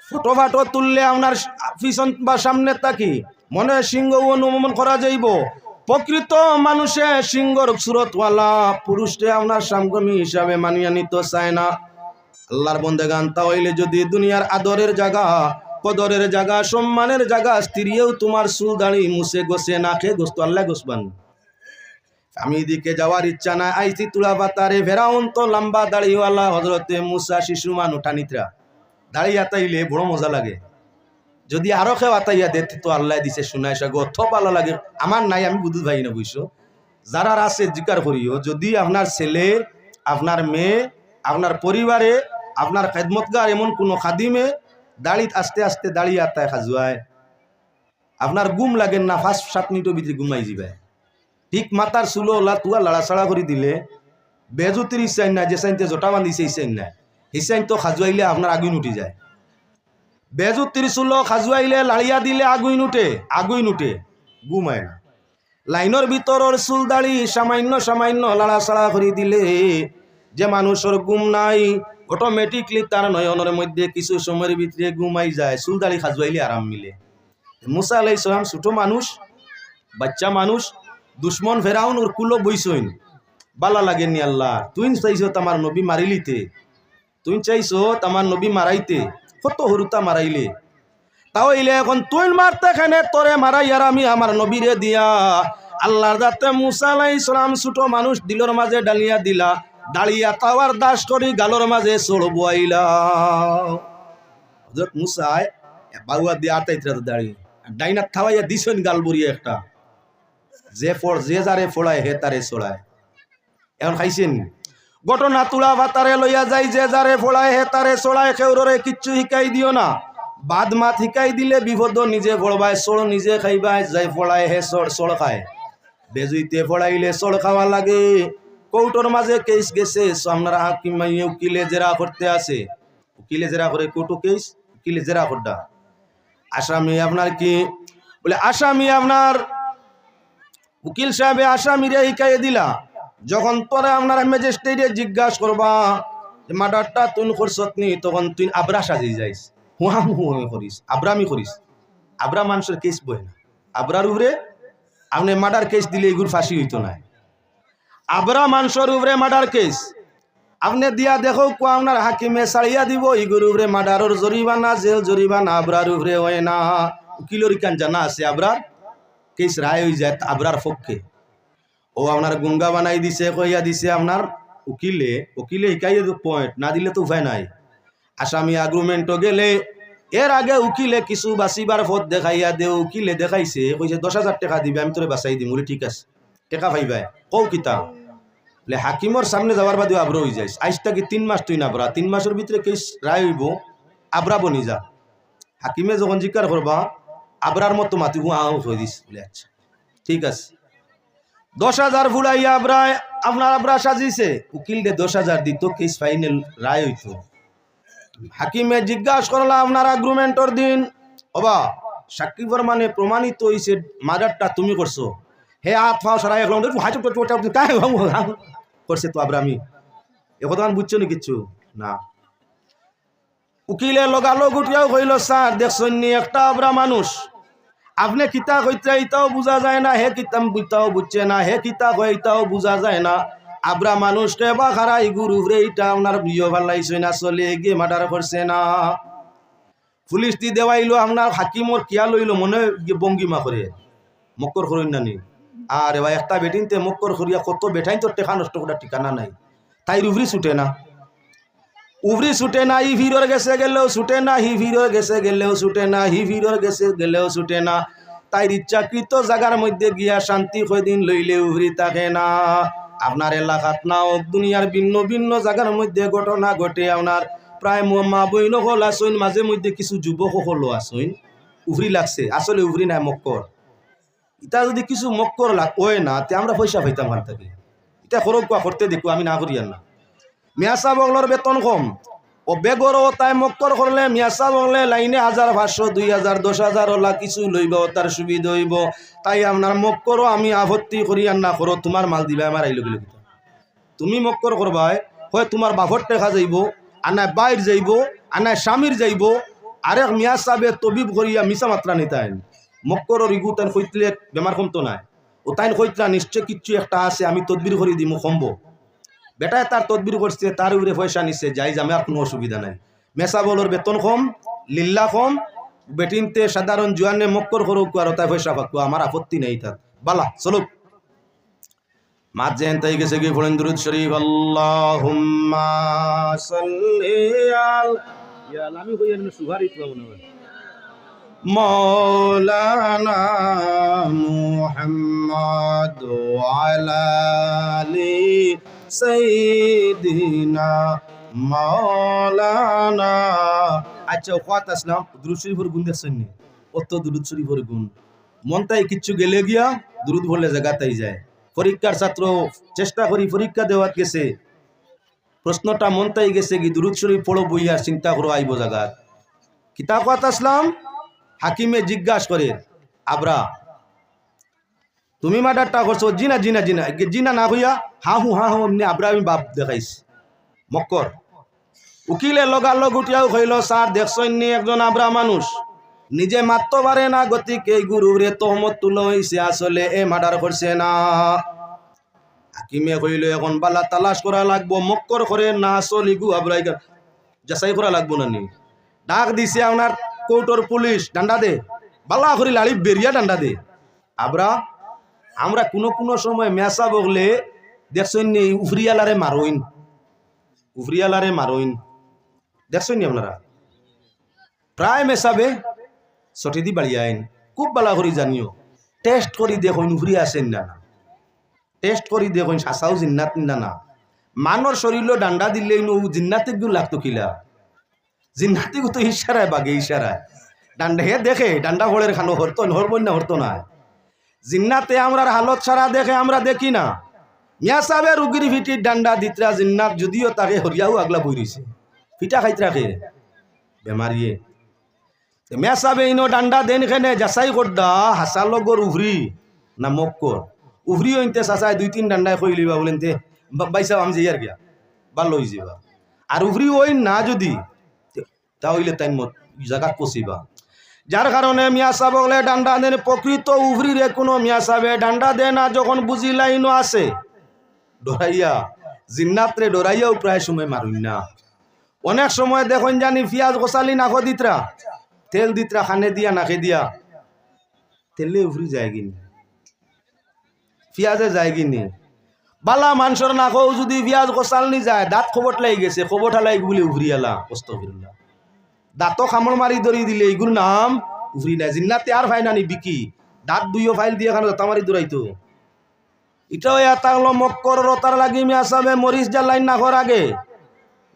ফটো ফাটো তুললে আপনার পিছন বা সামনে তাকি মনে সিংহ অনুমান করা যাইব। প্রকৃত মানুষে সিংহর সুরতওয়ালা পুরুষে আপনার সামগ্রী হিসাবে মানিয়ে নিতে চায় না। আল্লাহর বন্দেগান তা হইলে যদি দুনিয়ার আদরের জায়গা, কদরের জায়গা, সম্মানের জায়গা স্ত্রীও তোমার চুল দাড়ি মুছে গোছে না খেয়ে গোস্ত আল্লাহ গোসবান। আমি এদিকে যাওয়ার ইচ্ছা নাই। আইসি তুলা পাতারে ফেরাউন তো লম্বা দাড়িওয়ালা হজরতে মুসা শিশু মানু টানিতরা দাড়ি আতাইলে বড় মজা লাগে। যদি আরো কেউ আতাইয়া দেখতে তো আল্লাহ দিছে শুনাই অত ভালো লাগে। আমার নাই, আমি বুধু ভাই না বুঝছো। যারা আছে জিকার করিও, যদি আপনার ছেলে, আপনার মেয়ে, আপনার পরিবারে, আপনার খেদমতগার এমন কোনো খাদিমে দাড়িত আস্তে আস্তে দাড়ি আতায় খাজুয়ায়, আপনার গুম লাগেন না, 5-7 মিনিটের ভিতরে ঘুমাই যাবে। ঠিক মাথার চুলো তুয়া লাড়াছাড়া করে দিলে বেজুতির ইচ্ছাই না, যে সাইনতে জোটা বান্ধিছে ইচ্ছাই না, সেই সাইন তো খাজুয়াইলে আপনার আগুন উঠি যায়। বেজুতির চুলো খাজুয়াইলে লাড়িয়া দিলে আগুন উঠে ঘুমায় না। লাইনের ভিতরের চুল দাড়ি সামান্য সামান্য লাড়াছাড়া করে দিলে যে মানুষের ঘুম নাই, অটোমেটিকলি তার নয়নের মধ্যে কিছু সময়ের ভিতরে ঘুমাই যায়। চুল দাড়ি খাজুয়াইলে আরাম মিলে। মুসা আলাইহিস সালাম ছোট মানুষ, বাচ্চা মানুষ, দুশ্মন ফেরাউন ওর কুলো বইসইন বালা লাগেনি। আল্লাহ তুই চাইছো তোমার নবী মারিলিতে, তুই চাইছো তোমার নবী মারাইতে, কত হরুতা মারাইলে, তাও ইলে এখন তুই মারতে খানে তোরে মারাই আর আমি আমার নবীরে দিয়া। আল্লাহর যাতে মুসা আলাইহিস সালাম ছোট মানুষ দিলর মাঝে ডালিয়া দিলা, দাঁড়িয়া তাওয়ার দাস করি গালর মাঝে চড়ব আইলা। হযরত মুসা বাউয়া দিয়ে আটাইতে দাঁড়িয়ে ডাইনা থাওয়াইয়া দিছেন গাল বরিয়ে একটা, যে যারে ফোড়ায় হে তারে চড়ায়। এখন খাইছেন ঘটনা তুলা ভাতারে লইয়া যাই, যে যারে ফোড়ায় হে তারে চড়ায়। কেউরে কিচ্ছু শিকাই দিও না, বাদ মাত শিকাই দিলে বিপদ নিজে ফোড়বায়, চড় নিজে খাইবায়। যাই ফোড়ায় হে চড় খায়, বেজুইতে ফোড়াইলে চড় খাওয়া লাগে। কৌটোর মাঝে কেস গেছে, আপনার হাকিম উকিলে জেরা করতে আছে, উকিলে জেরা করে কৌটো কেস, উকিলে জেরা করডা। আসামি আপনার কি বলে, আসামি আপনার উকিল সাহেবে আসামিরে শিখাই দিলা। যখন তোরা আপনার ম্যাজিস্ট্রেটে জিজ্ঞাসা করবা যে মার্ডারটা তুই করছত নি, তখন তুই আবরা সাজিয়ে যাইস, হুয়া করিস, আব্রামি করিস। আবরা মানুষের কেস বই না, আবরার উপরে আপনি মার্ডার কেস দিলে এগুর ফাঁসি হইতো না। আবরা মানুষের উপরে মার্ডার কেস আপনি দিয়া দেখো আপনার হাকিমে ছাড়িয়া দিব, এগুর উপরে মার্ডারের জরিমানা, জেল জরিমানা। আবরার উপরে হয় না। উকিলের কান জানা আছে আবরার কেস রায় হয়ে যায় আবরার পক্ষে। ও আপনার গুঙ্গা বানাই দিছে, কইয়া দিছে আপনার উকিলে শিখাইয়ে পয়েন্ট না দিলে তো উপায় নাই। আসামি আগ্রুমেন্টও গেলে এর আগে উকিলে কিছু বাঁচিবার পথ দেখাইয়া দে, উকিলে দেখাইছে, কইছে 10,000 টাকা দিবে, আমি তোরে বাঁচাই দিম। বলে ঠিক আছে, টাকা পাইবাই। কৌ কিতা বলে হাকিমর সামনে যাওয়ার বাদে আবরা হয়ে যাইস। আইস থাকি 3 মাস তুই নাবরা, 3 মাসের ভিতরে কেস রায় হইব, আবরা বনি যা। হাকিমে যখন জিজ্ঞার করবা আবরার মতো মাতিব, আও হয়ে দিস। বলে আচ্ছা ঠিক আছে। 10,000 ফুড়াইয়া আপনার আবরা সাজিছে, উকিল দে 10,000 দিত, কেস ফাইনাল রায় হইতো। হাকিমে জিজ্ঞাসা করলা আপনার আগ্রুমেন্টর দিন, ওবা সাক্ষী মানে প্রমাণিত হইছে মার্ডারটা তুমি করছো। হে হাত ফাও সারাই করছে তো আব্রামি, একথা বুঝছো নি কিচ্ছু না। উকিলে লগালগ উঠিয়াও কইল, স্যার দেখছেন নি একটা আবরা মানুষ, আপনি কিতা কইতে এটাও বোঝা যায় না, হে কিতাম বুঝতেও বুঝছে না, হে কিতা কই এটাও বোঝা যায় না। আবরা মানুষকে বা খারাই গুরু রে, এটা আপনার বিয়ে ভালাইছে না, চলে গিয়ে মার্ডার করছে না। পুলিশ দি দেওয়াইলো, আপনার হাকিমর কিয়া লইল মনে বঙ্গিমা করে মক্কর করেন নানি। আর এবার একটা বেটিনতে মক্কর করিয়া কত বেটাইন তোর টেকা নষ্ট করার ঠিকানা নাই। তাই উভরি ছুটে না, উভরি ছুটে না, ই ভিড়র গেছে গেলেও ছুটে না, হি ভিড়র গেছে গেলেও ছুটে না, হি ভিড়র গেছে গেলেও ছুটে না। তাই ইচ্ছাকৃত জায়গার মধ্যে গিয়া শান্তি কয়দিন লইলে উভরি থাকে না। আপনার এলাকাত না হোক দুনিয়ার ভিন্ন ভিন্ন জায়গার মধ্যে ঘটনা ঘটে। আপনার প্রায় মা বইন হল আসইন, মাঝে মধ্যে কিছু যুবক হলো আসইন উভরি লাগছে, আসলে উভরি নাই মক্কর। এটা যদি কিছু মক্কর ওই না তে আমরা পয়সা পাইতাম ভান থেকে। এটা খরচ করতে দেখো, আমি না করি আর না। মিয়াসা বগলর বেতন কম, ও বেগরও তাই মক্কর করলে মিয়াসা বগলে লাইনে 1500 2000 10,000 ওলা কিছু লইব, তার সুবিধা হইব। তাই আপনার মক্করও আমি আপত্তি করি আর না করো, তোমার মাল দিবে আমার আইলো গেলে। তুমি মক্কর করবাই হয় তোমার বাপর টেকা যাইব, আর নাই বাইর যাইব, আর নাই স্বামীর যাইব। আরেক মিয়া সাহেব তবিব করিয়া মিশা মাত্রা নিতাইন মক্করের ইগু তাই কইতলে বেমার কমতো নাই। ও তাই কইতলা নিশ্চয় কিচ্ছু একটা আছে, আমি তদবির করি দিমু কমব। বেটায় তার তদবির করছে, তার উপরে পয়সা নিচ্ছে, যাই যামে আর কোনো অসুবিধা নাই। মেসা বলর বেতন কম, লিল্লা কম, বেটিনতে সাধারণ জুয়ানে মক্কর করুক আর তাই পয়সা পাকবো, আমার আপত্তি নেই তার। বালা চলুক মাত যেন তাই গেছে গিয়ে পড়েন দুরূদ শরীফ। আল্লাহুম্মা সাল্লি আলা আমি কই এর সুভারি তো মনে হয় মাওলানা মুহাম্মদ ওয়ালা আলি সাইয়্যিদিনা মাওলানা। আচ্ছা ওয়াত আসলাম দুরূদ শরীফের গুণ দেখছেন নি? অত দুরূদ শরীফের গুণ মন তাই কিচ্ছু গেলে গিয়া দুরূদ বললে জায়গাতেই যায়। পরীক্ষার ছাত্র চেষ্টা করি পরীক্ষা দেওয়ার গেছে, প্রশ্নটা মনটাই গেছে কি দুরূদ শরীফ পড়ো বইয়া চিন্তা করো আইব জায়গার। কিতাব কথা আসলাম হাকিমে জিজ্ঞাসা করে আবরা তুমি মার্ডারটা করছো? জিনা জিনা জিনা জিনা না হইয়া হা হু এমনি আবরা আমি বাপ দেখাইছি মক্কর। উকিলে লগালগ উঠিয়াও হইল স্যার দেখছেন নি একজন আবরা মানুষ নিজে মারতে পারে না, গতিকে গুরুরে তহমত তুলো হইছে, আসলে এ মার্ডার করছে না। হাকিমে কইল এখন বালা তালাশ করা লাগবো, মক্কর করে না আসলে গু আবরাই যাচাই করা লাগবো না নি। ডাক দিছে আপনার কোর্টর পুলিশ, ডান্ডা দে বালা করে লাড়ি বেরিয়া ডান্ডা দে। আবরা আমরা কোনো সময় মেসা বগলে দেখছেন নি উফরিয়ালারে মারইন, উফরিয়ালারে মারইন দেখছেন নি আপনারা? প্রায় মেসাবে ছটি দি বাড়ি আইন খুব বালা করে জানিও, টেস্ট করি দেখুন উফরি আসেন না না, টেস্ট করি দেখুন শাসাও জিন্নাত না না। মানর শরীর ডান্ডা দিলে জিন্নাতে গুণ লাগতো কিলা, জিন্নাতি তো ইশারায় বাগে ইশারায় ডান্ডা হে দেখে ডান্ডা ফলের খানো হরতো হরবই না হরতো না। জিন্নাতে আমরা হালত ছাড়া দেখে আমরা দেখি না। মিয়া সাহেবের রুগীর ভিটির ডান্ডা দিতরা জিন্নাত যদিও তাকে হরিয়াও আগলা বই রয়েছে, পিঠা খাইতে রাখে বেমারিয়ে। মিয়া সাহেব ইনো ডান্ডা দেন খেনে যাচাই করদা হাসার লগর উভরি না মক্কর। উভরি হইতে চাচাই 2-3 ডান্ডায় কই লিবা বলেন তে বাইসা আমি যাই আর গিয়া ভালো হয়ে যাবা। আর উভরি ওই না যদি তাহলে তাই মত জায়গা পচিবা। যার কারণে মিয়া সাহেব বলে ডান্ডা দেন, প্রকৃত উভরিরে কোনো মিয়া সাহেবে ডান্ডা দেয় না। যখন বুঝি লাইনও আছে ডরাইয়া জিন্নাতরে ডরাইয়াও প্রায় সময় মারুন না। অনেক সময় দেখুন জানি পিঁয়াজ গোসালি নাকো দিতরা, তেল দিতরা খানে দিয়া নাকে দিয়া তেলে উভরি যায় কিনি, পিঁয়াজে যায় কিনি। বালা মানুষের নাকও যদি পিঁয়াজ গোসাল নি যায় দাঁত খবর লাই গেছে, খবর লাই বলে উভরি আলা কষ্ট করিলা দাঁতও খামড় মারি ধরি দিলে এইগুলোর নাম উভরি নাই। জিন্নাতে আর ফাইন আনি বিকি দাঁত দুইও ফাইল দিয়ে খানো দাঁতা মারি দৌড়াইতো। এটাও এতাগলো মক্কর রতার লাগি মিয়া সাহেবে মরিচ জ্বালাইন নাকর আগে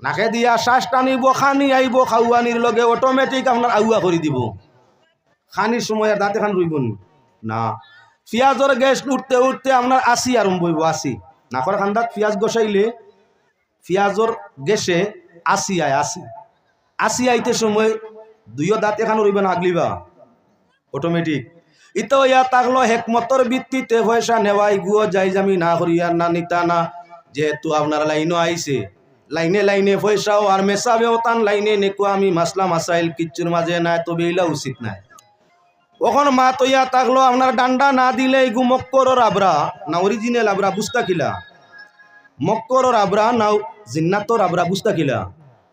নাকে দিয়া শ্বাস টানিব, খানি আইব, খাওয়ানির লগে অটোমেটিক আপনার আউয়া করে দিব। খানির সময় আর দাঁতে খান রইব না। পিঁয়াজের গ্যাস উঠতে উঠতে আপনার আসি আরম্ভ হইব, আসি নাকর খান্দাত পিঁয়াজ গসাইলে পিঁয়াজের গ্যাসে আসি আয় আসি আইতে সময় দুইও দাঁত এখানে রইবে না আগলিবা অটোমেটিক। ইতো ইয়া তাকলো হেকমতর ভিত্তিতে পয়সা নেওয়াই গুয়ো যাই জামি না করিয়া না নিতা না। যেহেতু আপনার লাইনও আইছে লাইনে লাইনে পয়সাও আর মেসাবেও তান লাইনে নেকো আমি মাসলা মাসাইল কিচ্ছুর মাঝে নাই, তবে এইলা উচিত নাই। ওখন মা তো ইয়া তাকলো আপনার ডান্ডা না দিলে গু মক্করর আবরা না অরিজিনাল আবরা বুঝতা কিলা, মক্করর আবরা না জিন্নাতর আবরা বুঝতা কিলা।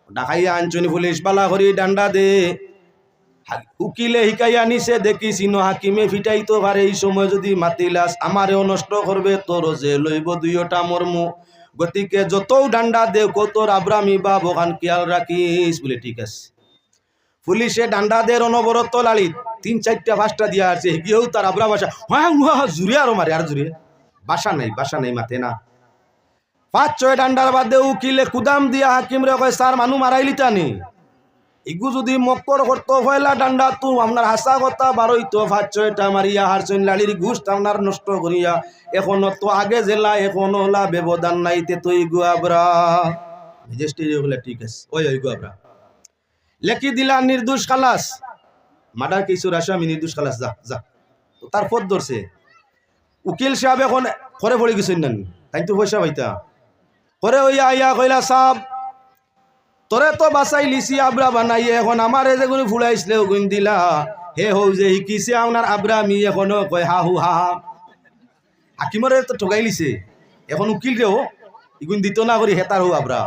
ডাকাইয়া আঞ্চনি পুলিশ বালা করি ডান্ডা দে, উকিলে হিকাইয়া নিছে দেখিস ইনো হাকিমে ফিটাইতো পারে। এই সময় যদি মাতিলাস আমারেও নষ্ট করবে, তোর যে লইব দুইটা মর্মু, গতিকে যত ডান্ডা দে কতর আব্রামি বা বগান খেয়াল রাখিস বলে। ঠিক আছে পুলিশে ডান্ডা দের অনবরত লালিত 3-4-5টা দিয়া আছে গিয়েও তার আবরা বাসা জুড়ে আরো মারে আর জুড়ে বাসা নাই মাথে না 5-6 ডান্ডার বাদে উকিলে কুদাম দিয়া হাকিম রে কয় স্যার মানু মারাইলি টানি ইগু যদি মক্কর করতো পয়লা ডান্ডা তু আপনার হাসা কথা বারোইতো 5-6টা মারিয়া হারছেন লালির ঘুষ আপনার নষ্ট করিয়া এখনো তো আগে জেলা এখনো হলা ব্যবধান নাইতে তো ইগু আবরা ম্যাজিস্ট্রেট বলে ঠিক আছে ওই ইগু আবরা লেখি দিলা নির্দোষ খালাস মার্ডার কেসের আসামি নির্দোষ খালাস যা যা তো তার পথ ধরছে উকিল সাহেব এখন ঘরে পড়ে গেছেন না তাই তো পয়সা পাইতা করে ওইয়া আইয়া কইলা সাহেব তোরে তো বাসাই লিসি আবরা বানাইয়ে এখন আমারে যেগুলো ফুলাইছিলে ওগুন দিলা হে হৌ যে শিকিছে আপনার আবরা আমি এখনো কয় হা হাকিমরে তো ঠগাই লিছে এখন উকিল রেও ইগুন দিত না করি হেতার হো আবরা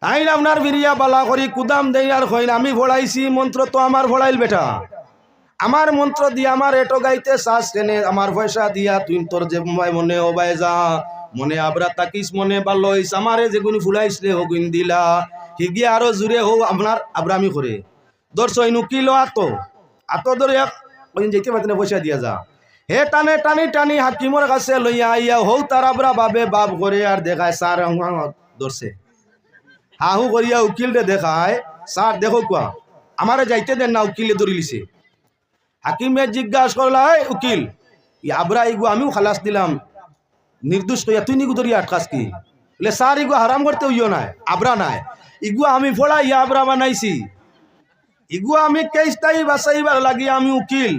তাই আপনার বিরিয়া বালা করি কুদাম দেই আর কইল আমি ভোড়াইছি মন্ত্র তো আমার ভোড়াইল বেটা আমার মন্ত্র দিয়া আমার এটো গাইতে শ্বাস টেনে আমার পয়সা দিয়া তুই তোর যে মনে ওবাই যা মনে আবরা তাকিস মনে ভালো হইস আমারে যেগুনি ফুলাইছিলে হগুন দিলা হিগিয়ে আরো জুড়ে হোক আপনার আবরামি করে দর্শ উকিল আতো ধরে যেতে পারতেন পয়সা দিয়া যা হে টানে টানি হাকিমর কাছে লইয়া আইয়া হৌ তার আবরা বাবে বাপ করে আর দেখায় স্যার ধরছে হাহু করিয়া উকিল রে দেখায় স্যার দেখো কুয়া আমারে যাইতে দেন না উকিলে ধরি লিছে হাকিমে জিজ্ঞাসা করলা উকিল আবরা ইগু আমিও খালাস দিলাম নির্দোষ কইয়া তুই নিগু ধরিয়া আটকাস কি বলে স্যার ইগু হারাম করতে হইও নাই আবরা নাই ইগু আমি ফোড়া ইয়া আবরা বানাইছি ইগু আমি কেসটাই বাঁচাইবার লাগি আমি উকিল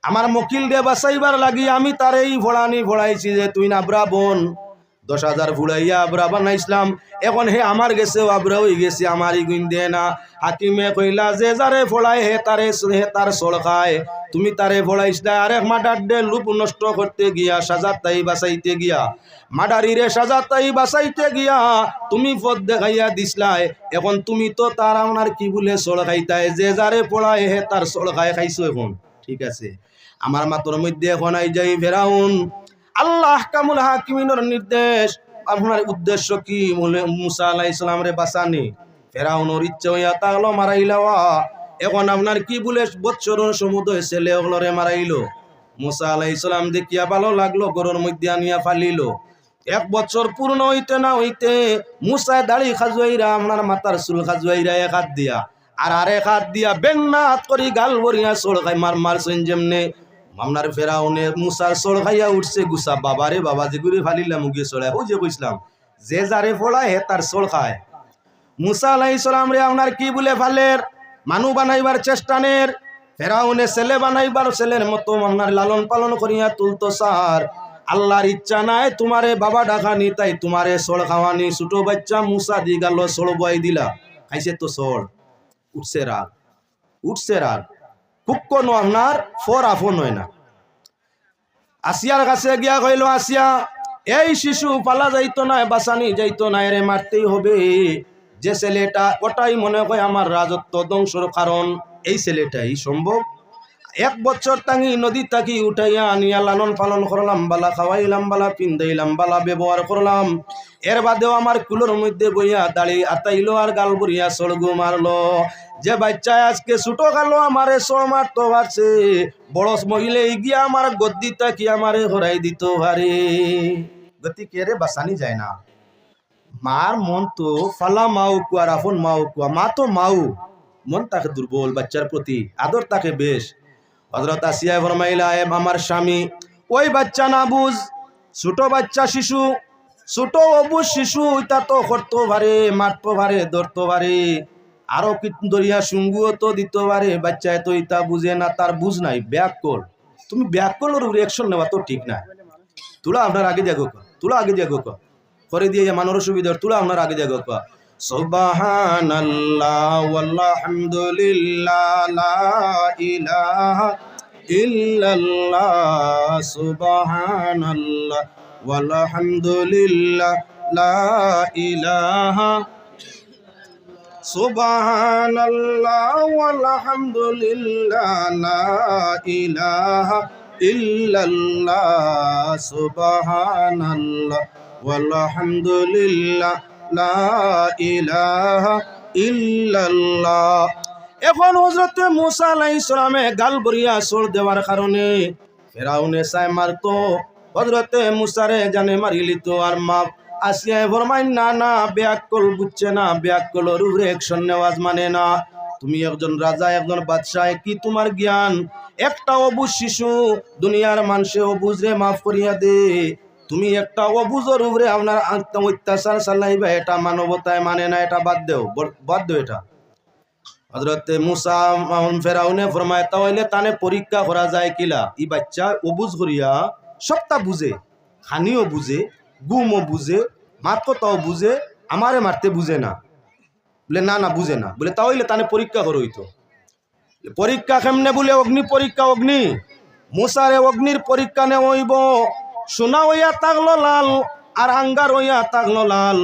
আমার মকিল রে বাঁচাইবার লাগি আমি তার এই ফোড়ানি ফোড়াইছি যে তুই না আবরা বোন 10,000 ফুড়াইয়া আবরা বানাইছিলাম এখন হে আমার গেছে আবরা হয়ে গেছে আমার ইগুন দে না হাকিমে কইলা যে যারে ফোড়ায় হে তার সল খায় তুমি তারে ফোড়াইছিলা আরেক মার্ডার ডে লুপ নষ্ট করতে গিয়া সাজাত তাই বাঁচাইতে গিয়া মার্ডারিরে সাজাত তাই বাঁচাইতে গিয়া তুমি পথ দেখাইয়া দিসলাই এখন তুমি তো তার আমার কি বলে সল খাইতায় যে যারে ফোড়ায় হে তার সল খাইছো এখন ঠিক আছে আমার মাতর মধ্যে এখন আই যাই ফেরাউন আল্লাহ কামুল হাকিমিনের নির্দেশ আপনার উদ্দেশ্য কি মুসা আলাইহিস সালাম রে বাঁচানি ফেরাউনের ইচ্ছা হইয়া তাহলে মারাইলাওয়া এখন আপনার কি বলে বৎসরের সমুদয় ছেলে ওগুলোরে মারাইলো মুসা আলাইহিস সালাম দেখিয়া ভালো লাগলো গরুর মধ্যে আনিয়া ফালিল 1 বছর পূর্ণ হইতে না হইতে মুসা দাড়ি খাজুয়াইরা আপনার মাথার চুল খাজুয়াইরা এক হাত দিয়া আর আরেক হাত দিয়া বেন্না হাত করি গাল ভরিয়া চোর খাই মারছেন যেমনে আপনার ফেরাউনে মুসার চোর খাইয়া উঠছে গুসা বাবারে বাবা যে ঘুরে ফালিলাম মুগিয়ে চড়ায় ও যে কইসলাম যে যারে ফোড়ায় হে তার চোর খায় মুসা আলাইহিস সালাম রে আপনার কি বলে ফালের মানু বানাইবার চেষ্টানের ফেরাউনে ছেলে বানাইবার ছেলের মতো আপনার লালন পালন করিয়া তুলতো সার আল্লাহর ইচ্ছা নাই তোমারে বাবা ডাকানি তাই তোমারে চোর খাওয়ানি ছোট বাচ্চা মুসা দি গেল চোর বয় দিলা খাইছে তো চোর উঠছে রাগ খুব কোনো আপনার ফর আফন হয় না আসিয়ার কাছে গিয়া কইল আসিয়া এই শিশু পালা যাইতো না বাসানি যাইতো না রে মারতেই হবে যে ছেলেটা ওটাই মনে হয় আমার রাজত্ব ধ্বংসর কারণ এই ছেলেটাই সম্ভব 1 বছর তাঙ্গি নদী তাকি উঠাইয়া আনিয়া লালন পালন করলাম বালা খাওয়াইলাম বালা পিন্দাইলাম বালা ব্যবহার করলাম এর বাদেও আমার কুলোর মধ্যে বইয়া দাড়ি আতাইলো আর গাল বুড়িয়া সড়গু মারলো যে বাচ্চা আজকে ছুটো গালো আমারে সড় মারতো পারছে বড় মহিলে গিয়া আমার গদ্দিটা কি আমারে হরাই দিত ভারে গতি কে রে বাসানি যায় না মার মন তো ফালা মাউ কুয়ার আফন মাউ কুয়া মা তো মাউ মন তাকে দুর্বল বাচ্চার প্রতি আদর তাকে বেশ হযরত আসিয়া ফরমাইলা আমার স্বামী ওই বাচ্চা না বুঝ ছোট বাচ্চা শিশু ছোট অবুজ শিশু ওইটা তো করতো ভারে মারতো ভারে ধরতো ভারে আরো কি দরিয়া সুঙ্গুও তো দিত পারে বাচ্চায় তো ইতা বুঝে না তার বুঝ নাই ব্যাকল তুমি ব্যাকলের রিঅ্যাকশন নেওয়া তো ঠিক না তুলা আপনার আগে দেখো তুলা আগে দেখো করে দিয়ে মানুষ সুবিধার তুলা আপনার আগে দেখো সুবহানাল্লাহ ওয়ালহামদুলিল্লাহ লা ইলাহা ইল্লাল্লাহ সুবহানাল্লাহ ওয়ালহামদুলিল্লাহ লা ইলাহা সুবহানাল্লাহ ওয়ালহামদুলিল্লাহ লা ইলাহা ইল্লাল্লাহ সুবহানাল্লাহ ওয়ালহামদুলিল্লাহ লা ইলাহা ইল্লাল্লাহ এখন হযরতে মূসা আলাইহিস সালামে গাল বরিয়া সোর দেওয়ার কারণে ফেরাউনে চাই মারতো, হযরতে মূসারে জানে মারিলিত আর মাপ আসিয়া ফরমাইন না না বেয়াক্কল বুঝছে না, বেয়াক্কলর উপরে অ্যাকশন নেওয়াজ মানে না। তুমি একজন রাজা একজন বাদশাহ, কি তোমার জ্ঞান? একটা অবুজ শিশু দুনিয়ার মানুষে অবুজরে মাফ করিয়া দে, তুমি একটা অবুজর উপরে আপনার অত্যাচার চালাইবা, এটা মানবতায় মানে না, এটা বাদ দেও, বাদ দেও এটা। হযরতে মূসা ফেরাউনে ফরমায় তাহলে তানে পরীক্ষা করা যায় কিলা? ই বাচ্চা অবুজ করিয়া সবটা বুঝে, খানিও বুঝে, গুমও বুঝে, মাত কথাও বুঝে, আমারে মারতে বুঝে না। বলে না না বুঝে না, বলে তাহলে তানে পরীক্ষা করো হইতো। পরীক্ষা কেমনে? বলে অগ্নি পরীক্ষা। অগ্নি মূসারে অগ্নির পরীক্ষা নেওয়া হইব। সোনা হইয়া থাকলো লাল আর আঙ্গার হইয়া থাকলো লাল।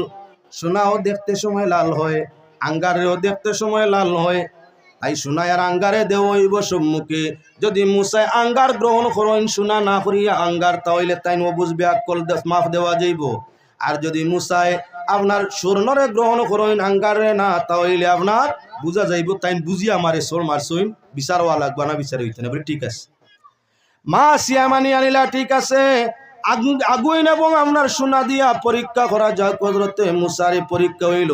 সোনাও দেখতে সময় লাল হয়, আঙ্গারেও দেখতে সময় লাল হয়। তাই সোনায় আর আঙ্গারে দেওয়া হইব সম্মুখে। যদি মূসায় আঙ্গার গ্রহণ করেন, সোনা না করিয়া আঙ্গার, তাহলে তাই বুঝবে আকল মাফ দেওয়া যাইব। আর যদি মূসায় আপনার স্বর্ণরে গ্রহণ করেন আঙ্গারে না, তাহলে আপনার বুঝা যাইব তাই বুঝিয়া আমারে সোর মারছইন, বিচারওয়া লাগবা না, বিচার হইতে না। বলে ঠিক আছে। মা সিয়া মানি আনিলা, ঠিক আছে আগুইন এবং আপনার সোনা দিয়া পরীক্ষা করা যাক। হযরতে মূসারে পরীক্ষা হইল,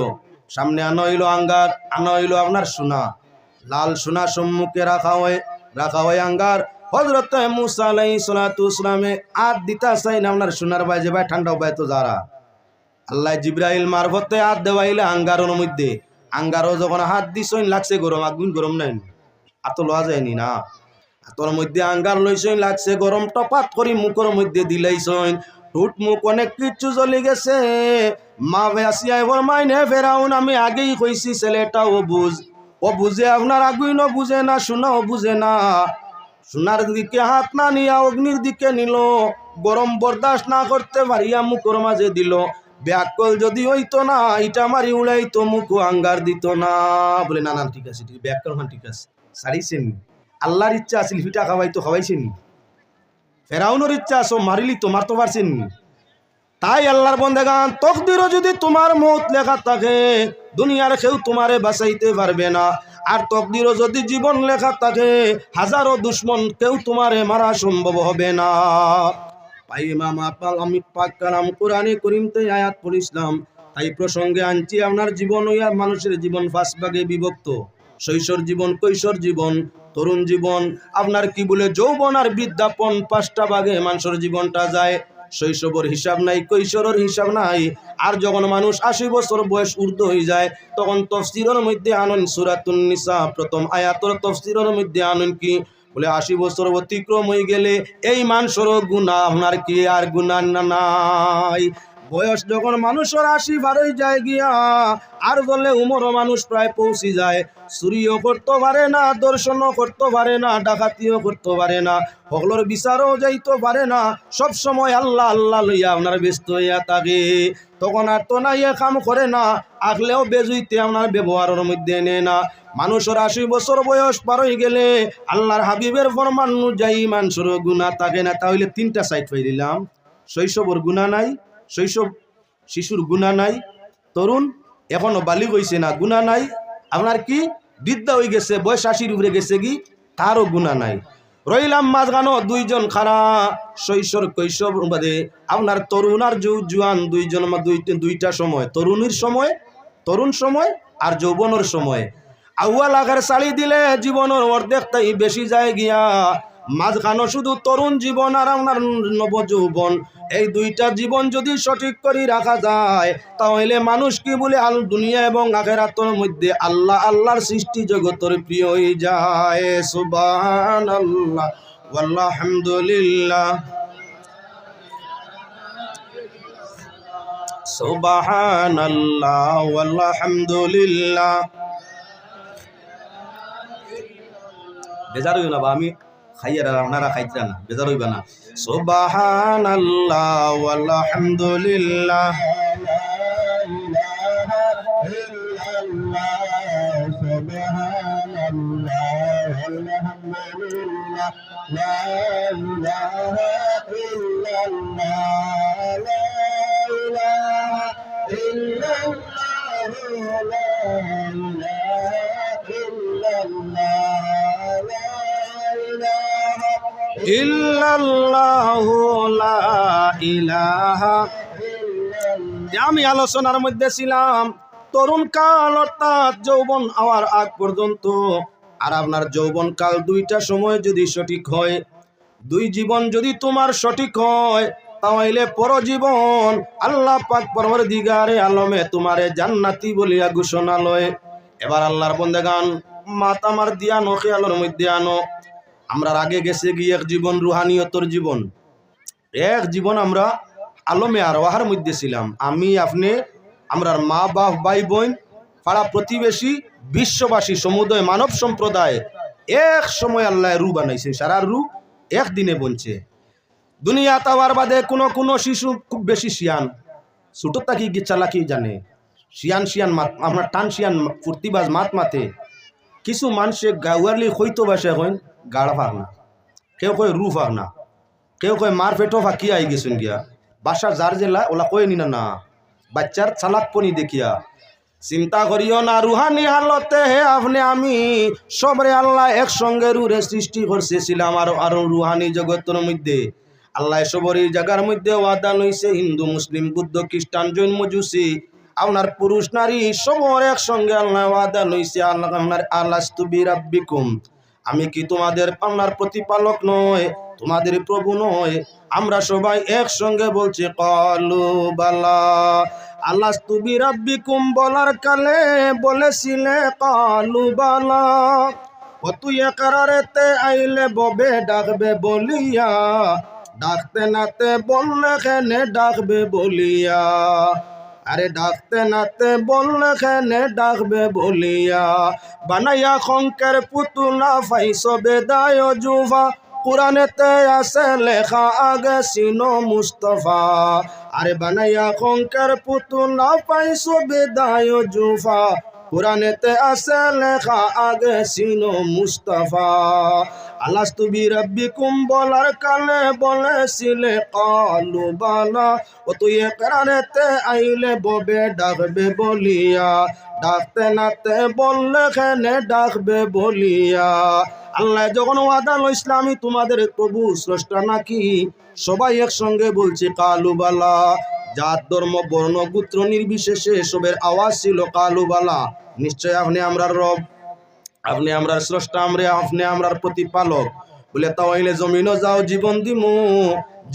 সামনে আনা হইল আঙ্গার, আনা হইল আপনার সোনা, লাল সোনা সম্মুখে রাখা হয় আঙ্গার। হযরতে মূসা আলাইহিস সালাতু ওয়াসসালামে হাত দিতা চাই না আপনার সোনার বাজে ভাই ঠান্ডাও পাইতো যারা। আল্লাহ জিব্রাইল মারফতে হাত দেওয়াইলে আঙ্গারের মধ্যে, আঙ্গারও যখন হাত দিছইন লাগছে গরম, আগুন গরম নাই, আতো লওয়া যায়নি না, আতর মধ্যে আঙ্গার লইছইন লাগছে গরম, টপাত করি মুখের মধ্যে দিলাইছইন, ঠোঁট মুখ অনেক কিছু জ্বলে গেছে। মা আসিয়া ফরমাইনে ফেরাউন আমি আগেই কইছি ছেলেটাও ও বুঝে আপনার আগুনও বুঝে না, সোনাও বুঝে না। সোনার দিকে হাত না নিয়া অগ্নির দিকে নিল, গরম বরদাস্ত না করতে পারিয়া মুখের মাঝে দিল। ব্যাকল যদি হইতো না, ইটা মারি উড়াইতো, মুখ আঙ্গার দিত না। বলে না না ঠিক আছে, ঠিক ব্যাকল খান ঠিক আছে, সারিছেন। আল্লাহর ইচ্ছা আছিল ফিটা খাওয়াইতো, খাওয়াইছেন। ফেরাউনের ইচ্ছা আসো মারিলি তো মারতে পারছেন। তাই আল্লাহর বন্দেগান, তকদিরও যদি তোমার মৌত লেখা থাকে, দুনিয়ার কেউ তোমারে বাঁচাইতে পারবে না। আর তকদিরও যদি জীবন লেখা থাকে, হাজারো দুশ্মন কেউ তোমারে মারা সম্ভব হবে না। ভাই ইমাম আমি পাক কালাম কোরআনে করিমতে আয়াত পড়িছিলাম, তাই প্রসঙ্গে আনছি। আপনার জীবন হইয়া মানুষের জীবন 5 ভাগে বিভক্ত। শৈশব জীবন, কৈশোর জীবন, তরুণ জীবন, আপনার কি বলে যৌবন আর বৃদ্ধাপন, 5টা ভাগে মানুষের জীবনটা যায়। শৈশবর হিসাব নাই, কৈশোরের হিসাব নাই। আর যখন মানুষ 80 বছর বয়স ঊর্ধ্ব হয়ে যায়, তখন তাফসীরের মধ্যে আনন সূরাতুন নিসা প্রথম আয়াতের তাফসীরের মধ্যে আনন কি বলে 80 বছর অতিক্রম হয়ে গেলে এই মানুষের গুনাহ আপনার কি আর গুনাহ নাই। বয়স যখন মানুষের 80 পার হয়ে যায় গিয়া, আর বলে উমরও মানুষ প্রায় পৌঁছে যায়, চুরিও করতে পারে না, দর্শনও করতে পারে না, ডাকাতিও করতে পারে না, হকলোর বিচারও যাইতে পারে না, সব সময় আল্লাহ আল্লাহ লইয়া আপনার ব্যস্ত হইয়া থাকে। তখন আর তো না ইয়ে কাম করে না, আগলেও বেজুইতে আপনার ব্যবহারের মধ্যে নেয় না। মানুষের 80 বছর বয়স পার হয়ে গেলে আল্লাহর হাবিবের ফরমান অনুযায়ী মানুষের গুনাহ থাকে না। তাহলে 3টা সাইড পাই দিলাম, শৈশবর গুনাহ নাই, শৈশব শিশুর গুনাহ নাই, তরুণ এখনো বালিগ হইছে না গুনাহ নাই, আপনার কি বৃদ্ধা হয়ে গেছে বয়স 80 উপরে গেছে কি তারও গুনাহ নাই। রইলাম মাঝখানো 2 জন খারা, শৈশব কৈশোর বাদে আপনার তরুণ আর জুয়ান, 2 জন, 2টা সময়, তরুণ সময় আর যৌবনের সময়। আউয়াল আগার শাড়ি দিলে জীবনের অর্ধেকটাই বেশি যায় গিয়া, মাঝখানো শুধু তরুণ জীবন আর আপনার নবযৌবন। এই 2টা জীবন যদি সঠিক করে রাখা যায়, তাহলে মানুষ কি বলে আল দুনিয়া এবং আখিরাতের মধ্যে আল্লাহ আল্লাহর সৃষ্টি জগতের প্রিয় হয়ে যায়। সুবহানাল্লাহ ওয়ালহামদুলিল্লাহ, সুবহানাল্লাহ ওয়ালহামদুলিল্লাহ। বেজার হইও না বা আমি খাইয়ারা আপনারা খাইতে না, বেজার হইবা না। সুবহানাল্লাহ ওয়ালহামদুলিল্লাহ, ইল্লাল্লাহু লা ইলাহা। আমি আলোচনার মধ্যে ছিলাম তরুণ কাল অর্থাৎ যৌবন হওয়ার আগ পর্যন্ত, আর আপনার যৌবন কাল দুইটা সময় যদি সঠিক হয়, দুই জীবন যদি তোমার সঠিক হয়, তাহলে পরজীবন আল্লাহ পাক পরওয়ারদিগারে আলমে তোমারে জান্নাতি বলিয়া ঘোষণা লয়। এবার আল্লাহর বন্দেগান মাত আমার দিয়া নখে আলোর মধ্যে আনো। আমরা আগে গেছে গিয়ে এক জীবন রুহানিয়তর জীবন, এক জীবন আমরা আলমে আর ওয়াহার মধ্যে ছিলাম। আমি আপনি, আমরার মা বাপ ভাই বোন পাড়া প্রতিবেশী বিশ্ববাসী সমুদয় মানব সম্প্রদায় এক সময় আল্লাহ রু বানাইছে, সারা রু একদিনে বনছে। দুনিয়া তাওয়ার বাদে কোনো শিশু খুব বেশি শিয়ান, ছোটো তাকি চালাকি জানে, শিয়ান মাত আপনার টান শিয়ান ফুর্তিবাজ মাত মাতে। কিছু মানুষে গাওয়ারলি হইতো বাসে হইন গাড় ফাঁক না, কেউ কয় রু ফাঁক না, কেউ কয় মার পেটো ফাঁকি আই গেছেন গিয়া বাসার যার জেলা ওলা কয়ে নিনা না, বাচ্চার চালাকপনি দেখিয়া। চিন্তা করিও না, রুহানি হালতে হে আপনি আমি সবরে আল্লাহ একসঙ্গে রুরে সৃষ্টি করছেছিলাম। আর রুহানি জগতের মধ্যে আল্লাহ সবরই জায়গার মধ্যে ওয়াদা লইছে। হিন্দু মুসলিম বৌদ্ধ খ্রিস্টান জৈন মজুসি আপনার পুরুষ নারী সবর একসঙ্গে আল্লাহ ওয়াদা লইছে। আল্লাহ আপনার আলাস্তু বিরাব্বিকুম, আমি কি তোমাদের আপনার প্রতিপালক নয়, তোমাদের প্রভু নয়? আমরা সবাই একসঙ্গে বলছি ক্বালু বালা। আলাস্তু বিরাব্বিকুম বলার কালে বলেছিলে ক্বালু বালা। ও তুই একরারেতে আইলে ববে ডাকবে বলিয়া, ডাকতে নাতে বললে খেনে ডাকবে বলিয়া। আরে ডাকতে নাতে বললে খেনে ডাকবে বলিয়া। বানাইয়া খঙ্কের পুতুলা ফাইস বেদায় জুভা, কুরআনেতে আছে লেখা আগে সিনো মুস্তফা। আরে বানাইয়া খঙ্কের পুতুলা ফাইস বেদায় জুভা, কুরআনেতে আছে লেখা আগে সিনো মুস্তফা। আলাস্তু বিরাব্বিকুম বলার কালে বলেছিলে ক্বালু বালা। ও তুই একরারেতে আইলে ববে ডাকবে বলিয়া, ডাকতে নাতে বললে খেনে ডাকবে বলিয়া। আল্লাহ যখন ওয়াদা লইছিল আমি তোমাদের প্রভু স্রষ্টা নাকি, সবাই একসঙ্গে বলছি ক্বালু বালা। জাত ধর্ম বর্ণ গোত্র নির্বিশেষে সবের আওয়াজ ছিল ক্বালু বালা। নিশ্চয় আপনি আমরার রব, আপনি আমরার স্রষ্টা, আপনি আমরার প্রতিপালক। বলে তাহলে জমিনও যাও জীবন দিমু,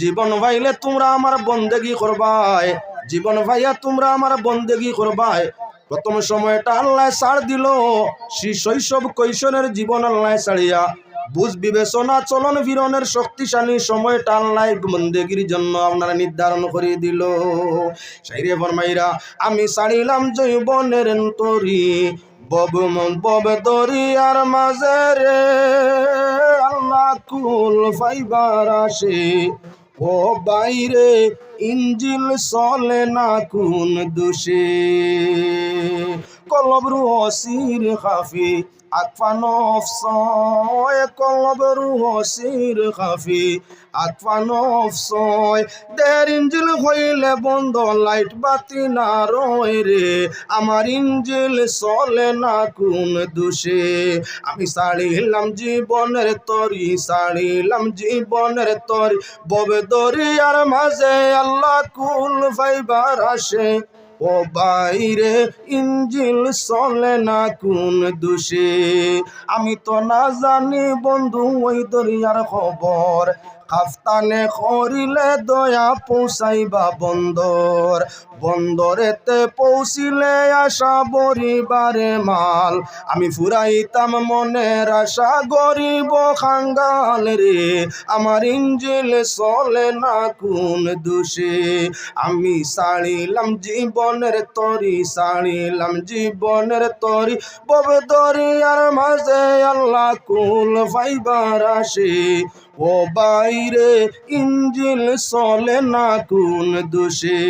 জীবন ভাইলে তোমরা আমার বন্দেগি করবাই, জীবন ভাইয়া তোমরা আমার বন্দেগি করবাই। প্রথম সময়টা আল্লাহ ছাড় দিল, শৈশব কৈশোরের জীবন আল্লাহ ছাড়িয়া বুঝ বিবেচনা চলন ফিরনের শক্তিশালী সময়টা আল্লাহ বন্দেগির জন্য আপনারা নির্ধারণ করে দিল। সাইরে ফরমাইরা আমি ছাড়িলাম যৌবনের তরি, বব দরিয়ার মাঝে রে, আল্লাহ কুল ফাইবার আসে। ও বাইরে ইঞ্জিল চলে না কোন দোষে, কলব রুহসির খাফি আকফানফসয়, কলব রুহসির খাফি আকফানফসয়। দের ইঞ্জিল হইলে বন্ধ লাইট বাতি না রয় রে, আমার ইঞ্জিল চলে না কোন দোষে। আমি ছাড়িলাম জীবনের তরি, ছাড়িলাম জীবনের তরি, ববে দরিয়ার মাঝে আল্লাহ কুল ফাইবার আসে। ও বাইরে ইঞ্জিল চলে না কোন দোষে। আমি তো না জানি বন্ধু ওই দরিয়ার খবর, কাফতানে করিলে দয়া পৌঁছাইবা বন্দর, বন্দরেতে পৌঁছিলে আশা বরিবারে মাল। আমি ফুরাইতাম মনের আশা গরিব খাঙ্গাল রে, আমার ইঞ্জিল চলে না কোন দোষে। আমি ছাড়িলাম জীবনের তরি, ছাড়িলাম জীবনের তরি, ববে দরিয়ার মাঝে আল্লাহ কুল ফাইবার আসে। ও বাইরে ইঞ্জিল চলে না কোন দোষে।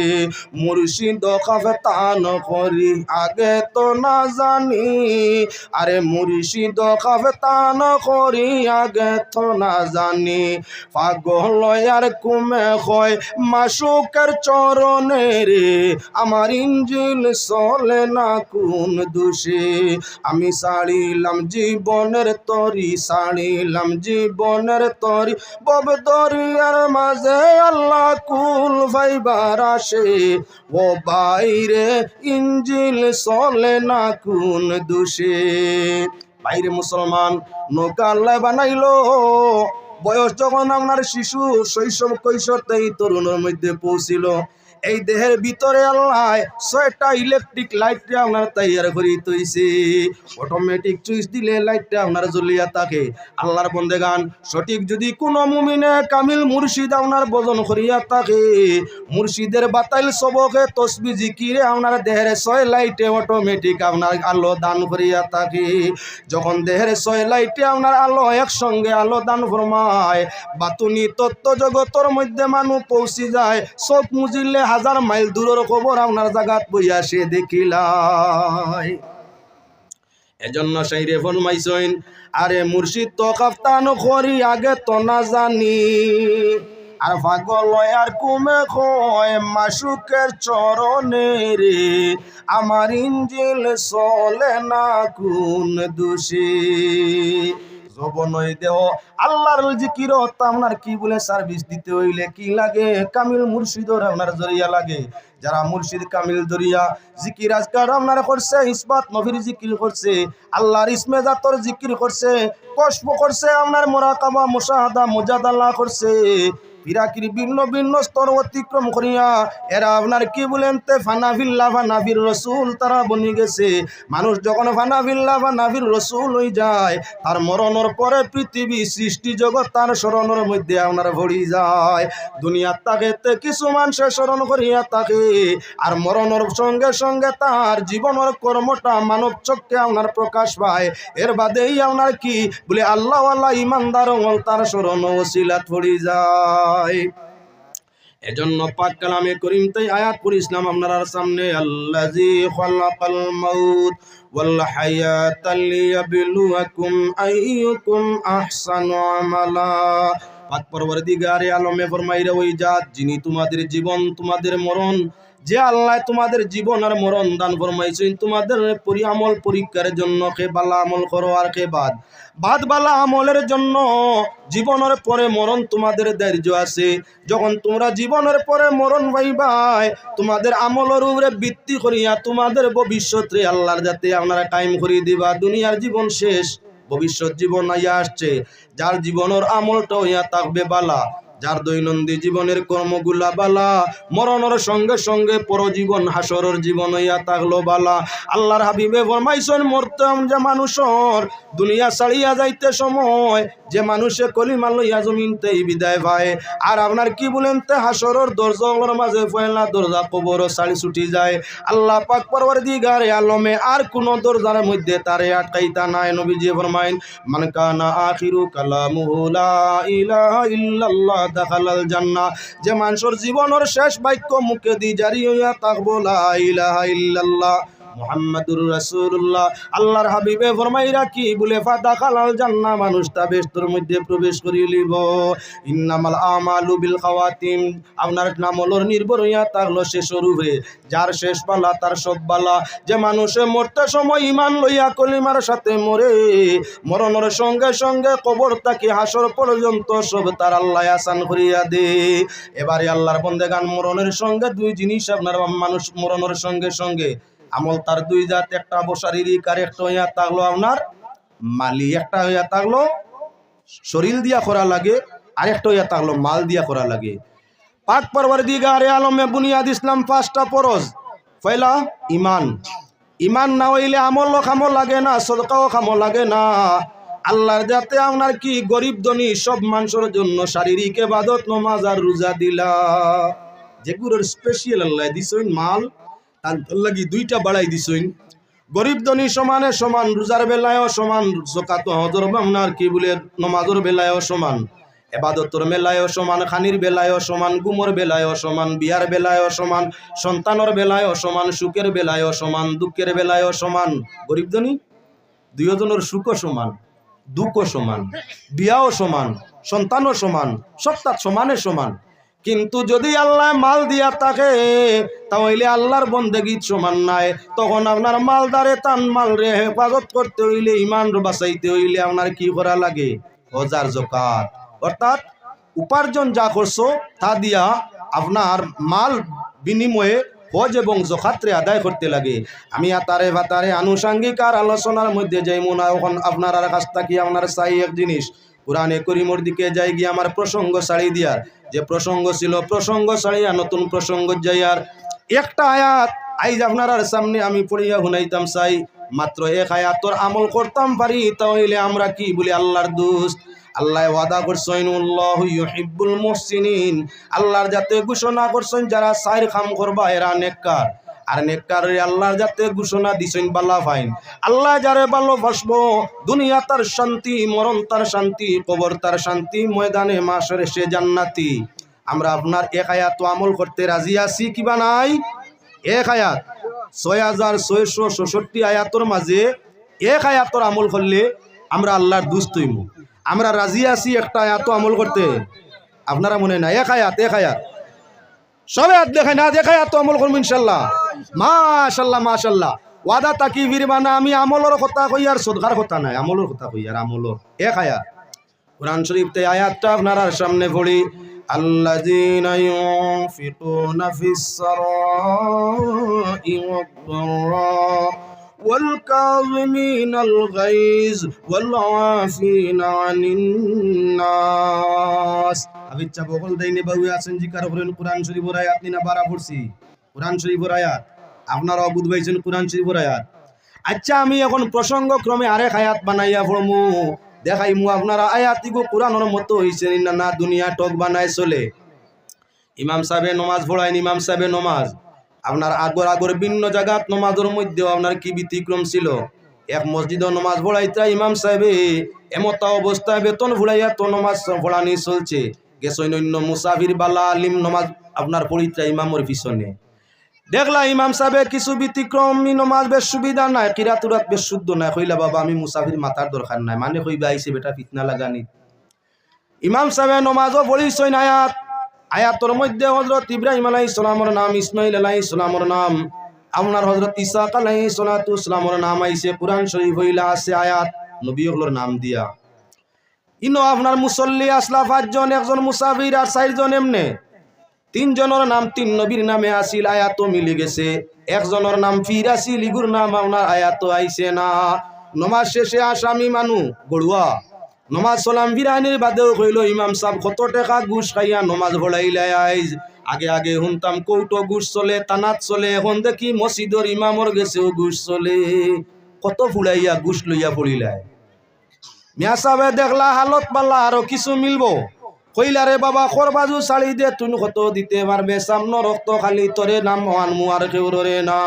মুর্শিদ খাফতান করি আগে তো না জানি, আরে মুর্শিদ খাফতান করি আগে তো না জানি। পাগল আর কুমে হয় মাসুকের চরণে রে, আমার ইঞ্জিল চলে না কোন দোষে। আমি ছাড়িলাম জীবনের তরি, ছাড়িলাম জীবনের তরি, দরি বব দরিয়ার মাঝে আল্লাহ কুল ফাইবার আসে ও বাইরে ইঞ্জিল চলে না কোন দোষে। বাইরে মুসলমান নৌকা আল্লাহ বানাইলো বয়স যখন আপনার শিশু শৈশব কৈশোরতেই তরুণের মধ্যে পৌঁছিল এই দেহের ভিতরে আল্লাহ 6টা ইলেকট্রিক লাইট আপনার তৈয়ার করি তৈছে অটোমেটিক চুইস দিলে লাইটটা আপনার জ্বলিয়া থাকে। আল্লাহর বন্দেগান সঠিক যদি কোনো মুমিনে কামিল মুর্শিদ আপনার বজন করিয়া থাকে মুর্শিদের বাতাইল সবকে তসবি জিকিরে আপনার দেহের 6 লাইটে অটোমেটিক আপনার আলো দান করিয়া থাকে। যখন দেহের 6 লাইটে আপনার আলো একসঙ্গে আলো দান ফরমায় বাতুনি তত্ত্ব জগতের মধ্যে মানুষ পৌঁছি যায় চোখ মুজিলে 1000 মাইল দূরের খবর আপনার জায়গাত বইয়া সে দেখিলাই। এজন্য সাইরে ফরমাইছেন আরে মুর্শিদ তো কাফতান করি আগে তো না জানি আর পাগল আর কুমে কয় মাসুকের চরণে রে আমার ইঞ্জিল চলে না কোন দোষে। জবনই দেহ আল্লাহর জিকিরত আপনার কি বলে সার্ভিস দিতে হইলে কি লাগে কামিল মুর্শিদর আপনার জরিয়া লাগে। যারা মুর্শিদ কামিল দরিয়া জিকির আজকার আপনার করছে ইসবাত নবীর জিকির করছে আল্লাহর ইসমে জাতর জিকির করছে কসব করছে আপনার মুরাকাবা মুশাহাদা মুজাদাল্লাহ করছে ফিরাকির ভিন্ন ভিন্ন স্তর অতিক্রম করিয়া এরা আপনার কি বলেন তে ফানাফিল্লাহ ফানাফির রসুল তারা বনি গেছে। মানুষ যখন ফানাফিল্লাহ ফানাফির রসুল হয়ে যায় তার মরণের পরে পৃথিবী সৃষ্টি জগৎ তার স্মরণের মধ্যে আপনার ভরি যায়। দুনিয়ার তাকে কিছু মানুষের স্মরণ করিয়া থাকে আর মরণের সঙ্গে সঙ্গে তার জীবনের কর্মটা মানব চক্ষে আপনার প্রকাশ পায়। এর বাদেই আপনার কি বলে আল্লাহ আল্লাহ ইমানদার তার স্মরণ ওসিলাত ভরি যায়। এজন্য পাক কালামে করিম তাই আয়াত পড়িছিলাম আপনার সামনে আল্লাযী খালাকাল মাউত ওয়াল হায়াতা লিয়াবলুয়াকুম আইয়ুকুম আহসানু আমালা। পাক পরওয়ারদিগারে আলমে ফরমাইরা ওই জাত যিনি তোমাদের জীবন তোমাদের মরণ যে আল্লাহ তোমাদের জীবন আর মরণ দান ফরমাইছেন তোমাদের আমল পরীক্ষার জন্য কে বালা আমল করো আর কে বাদ বালা আমলের জন্য জীবনের পরে মরণ তোমাদের ধৈর্য আছে। যখন তোমরা জীবনের পরে মরণ পাইবাই তোমাদের আমলের উপরে ভিত্তি করিয়া তোমাদের ভবিষ্যতে আল্লাহর যাতে আপনারা টাইম করিয়ে দিবা। দুনিয়ার জীবন শেষ ভবিষ্যৎ জীবন আইয়া আসছে যার জীবনের আমলটা হইয়া থাকবে বালা যার দৈনন্দিন জীবনের কর্মগুলা বালা মরণের সঙ্গে সঙ্গে পরজীবন হাসরের জীবন হইয়া থাকলো বালা। আল্লাহর হাবিবে ফরমাইছেন মরতাম যে মানুষের দুনিয়া ছাড়িয়া যাইতে সময় যে মানুষে কলিমা লইয়া জমিনতেই বিদায় পায় আর আপনার কি বলেন তে হাসরের দরজার মাঝে পয়লা দরজা কবর ছাড়ি ছুটি যায়। আল্লাহ পাক পরওয়ারদিগারে আলমে আর কোন দরজার মধ্যে তারে আটকাইতা নাই। নবীজি ফরমাইন মান কানা আখিরু কালামুহু লা ইলাহা ইল্লাল্লাহ দাখালাল জান্নাহ। যে মানুষের জীবনের শেষ বাক্য মুখে দি জারি হইয়া থাকবো লা ইলাহা ইল্লাল্লাহ মুহাম্মাদুর রাসূলুল্লাহ আল্লাহর হাবিবে ফরমাইরা কি বলে ফাদাখালাল জান্নাহ মানুষ তা বেহেশতের মধ্যে প্রবেশ করিয়ে লিব। ইন্নামাল আমালু বিল খাওয়াতিম আপনার নামলর নির্ভর হইয়া থাকলো শেষের উপরে যার শেষ বালা তার সব বালা। যে মানুষে মরতে সময় ইমান লইয়া কলিমার সাথে মরে মরণের সঙ্গে সঙ্গে কবর তাকে হাসর পর্যন্ত সব তার আল্লাহ আসান করিয়া দে। এবারে আল্লাহর বন্দেগান মরণের সঙ্গে দুই জিনিস আপনার মানুষ মরণের সঙ্গে সঙ্গে আমল তার দুই জাত একটা শারীরিক আর একটা হইয়া থাকলো আপনার মালি একটা হইয়া থাকলো শরীর দিয়া করা লাগে আর একটা হইয়া থাকলো মাল দিয়া করা লাগে। পাক পরওয়ারদিগারে আলমে বুনিয়াদ ইসলাম 5টা ফরজ। পয়লা ইমান ইমান না হইলে আমল খামো লাগে না সদকাও খামো লাগে না। আল্লাহর যাতে আপনার কি গরিব ধনী সব মানুষের জন্য শারীরিক ইবাদত নামাজ আর রোজা দিলা যেগুলোর স্পেশাল আল্লাহ দিছেন মাল তার লাগি 2টা বাড়াই দিছেন। গরিব ধনী সমানে সমান রোজার বেলায়ও সমান যাকাত হজর আপনার কি বলে নামাজের বেলায়ও সমান ইবাদতের বেলায়ও সমান খানির বেলায়ও সমান গুমর বেলায়ও সমান বিয়ার বেলায়ও সমান সন্তানের বেলায়ও সমান সুখের বেলায়ও সমান দুঃখের বেলায়ও সমান। গরিব ধনী দুইজনের সুখও সমান দুঃখও সমান বিয়াও সমান সন্তানও সমান সবটা সমানে সমান। কিন্তু যদি আল্লাহ মাল দিয়া থাকে তাহলে আল্লাহর বন্দেগী সমান নাই। তখন আপনার মালদারে তান মাল রে হেফাজত করতে হইলে ইমান বাঁচাইতে হইলে আপনার কি করা লাগে হজার যাকাত অর্থাৎ উপার্জন যা করছো তা দিয়া আপনার মাল বিনিময়ে হজ এবং জকাত্রে আদায় করতে লাগে। আমি আতারে ভাতারে আনুষাঙ্গিক আর আলোচনার মধ্যে যাই মনে এখন আপনার কাছ থেকে আপনার চাই এক জিনিস, কোরআনে করিমর দিকে যাই গিয়ে আমার প্রসঙ্গ ছাড়ি দিয়ার, যে প্রসঙ্গ ছিল প্রসঙ্গ ছাড়িয়া নতুন প্রসঙ্গ যাইয়ার একটা আয়াত আইজ আপনার সামনে আমি পড়িয়া শুনাইতাম চাই। মাত্র এক আয়াতর আমল করতাম পারি তাহলে আমরা কি বলি আল্লাহর দোস্ত। আল্লাহ ওয়াদা করছেন আল্লাহু ইউহিব্বুল মুহসিনিন, আল্লাহর যাতে ঘোষণা করছেন যারা সাইর কাম করবা এরা নেককার। আর নেককার আল্লাহর যাতে ঘোষণা দিছেন বালা ফাইন। আল্লাহ যারে ভালোবাসবো দুনিয়া তার শান্তি, মরণ তার শান্তি, কবর তার শান্তি, ময়দানে মাশরে সে জান্নাতি। আমরা আপনার এক আয়াত আমল করতে রাজি আছি কিবা নাই? এক আয়াত 6666 আয়াতর মাঝে এক আয়াতর আমল করলে আমরা আল্লাহর দোস্ত হইব। আমরা রাজি আছি একটা আয়াত আমল করতে? আপনারা মনে না এক আয়াত সবে হাত দেখায় না, দেখায় এত আমল করবো ইনশাল্লাহ। মাশাল্লাহ মাশাল্লাহ। ওয়াদা তাকি বিরবানা আমি আমলের কথা কই আর সদকার কথা নাই, আমলের কথা কই আর আমলের এক আয়াত কোরআন শরীফতে আয়াতটা আপনার সামনে পড়ি। আল্লাযীনা ইউনফিকুনা ফিস সারাই ওয়াদ-দাররা ওয়াল কাযিমিনাল গায়জ ওয়াল আফিনা আনিন নাস। আবিচ্ছা বগল দেইনে বাবু আছেন জিকার করেন কোরআন শরীফের আয়াত নিনা বারা পড়ছি, কোরআন শরীফের আয়াত আপনারা অবুধ পাইছেন কোরআন শরীফের আয়াত। আচ্ছা আমি এখন প্রসঙ্গ ক্রমে আরেক আয়াত বানাইয়া পড়মু, দেখাইমু আপনারা আয়াতিগো কোরআনের মতো হইছে না না দুনিয়া টক বানায় চলে। ইমাম সাহেবে নমাজ পড়াইন, ইমাম সাহেবে নমাজ আপনার আগর ভিন্ন জায়গাত নমাজের মধ্যেও আপনার কি ব্যতিক্রম ছিল। এক মসজিদও নমাজ পড়াইতা ইমাম সাহেবে এমতা অবস্থায় বেতন ভুড়াইয়া তো নমাজ পড়ানি চলছে। গেছইন অন্য মুসাফির বালা আলিম নমাজ আপনার পড়িতা ইমামর পিছনে। দেখলা ইমাম সাহেবের কিছু ব্যতিক্রম, নমাজ বেশ সুবিধা নাই, কিরাতুরাত বেশ শুদ্ধ নাই। কইলা বাবা আমি মুসাফির মাতার দরকার নাই, মানে কইবা আইছে বেটা ফিতনা লাগানি। ইমাম সাহেব নমাজও পড়িছইন আয়াত, আয়াতর মধ্যে হযরত ইব্রাহিম আলাইহিস সালামের নাম, ইসমাইল আলাইহিস সালামের নাম, আপনার হযরত ঈসা আলাইহিস সালাতু সালামের নাম আইছে। কোরআন শরীফ হইলা আছে আয়াত নবীগুলোর নাম দিয়া। ইনো আপনার মুসল্লি আসলা 5 জন, একজন মুসাফির আর 4 জন এমনে। 3 জনের নাম 3 নবীর নামে আসিল, আয়াত মিলে গেছে। একজনের নাম ফির আসিল, ইগুর নাম আপনার আয়াত আইছে না। নমাজ শেষে আসামি মানু গড়ুয়া নমাজ সালাম বিরানির বাদেও কইল ইমাম সাহেব কত টাকা ঘুষ খাইয়া নমাজ পড়াইলাই আইজ। আগে আগে শুনতাম কৌটো ঘুষ চলে, তানাত চলে, এখন দেখি মসজিদর ইমামর গেছেও ঘুষ চলে। কত ফুড়াইয়া ঘুষ লইয়া পড়িলাই। মিয়া সাহেবে দেখলা হালত পাল্লা আরো কিছু মিলবো, কইলা রে বাবা খরবাজু শাড়ি দে তুই কত দিতে পারবে, সামনে রক্ত খালি তোরে নাম মহান মুয়ার কেউ রে না।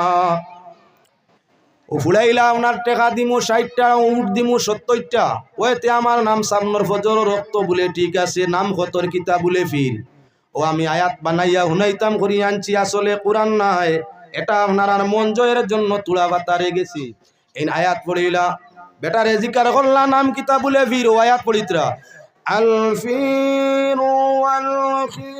ও ফুলাইলা ওনার টেকা দিমু 60টা, উঠ দিমু 70টা, ওইতে আমার নাম সামনের ফজর রক্ত বলে ঠিক আছে, নাম কতর কিতাব বলে ফির। ও আমি আয়াত বানাইয়া হুনাইতাম করি আনছি, আসলে কোরআন নাই, এটা আপনার আর মন জয়ের জন্য তুলা বাতারে গেছি। এই আয়াত পড়িলা বেটারে জিকার করলা নাম কিতাব বলে ফির, ও আয়াত পড়িতরা الفيل والخنزير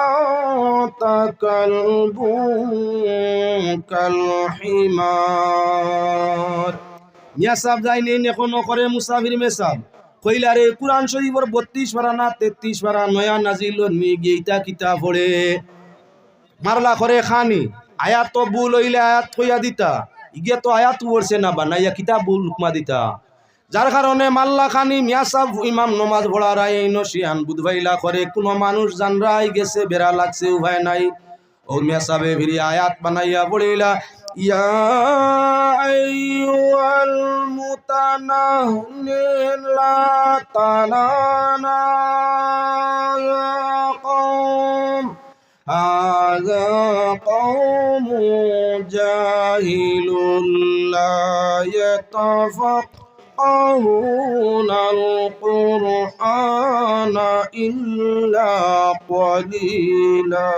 أنت كلب كالحمار। মিয়া সাহেব যাইনি এখনো করে মুসাফির মেসাব কইলা রে কুরআন শরীফের 32 পারা না 33 পারা নয়া নাজিল নি গীতা কিতাব পড়ে মারলা করে খানি আয়াত তো ভুল হইলে আয়াত কইয়া দিতা, ইগে তো আয়াত পড়ছে না বানাইয়া কিতাব ভুল হুকমা দিতা। যার কারণে মাল্লা খানি মিয়া সাহেব ইমাম নমাজ পড়ার এই নসিয়ান বুধবাইলা করে কোনো মানুষ জানরাই গেছে বেড়া লাগছে উভয় নাই। ও মিয়া সাহেবে ফিরি আয়াত বানাইয়া পড়িলা ইয়া আইয়ুহাল মুতানাহনিন লা তানানা ইয়া কওম হাযা কওমু জাহিলুন লা ইয়াতাফাক্কাহুনাল কুরআনা ইল্লা ক্বালিলা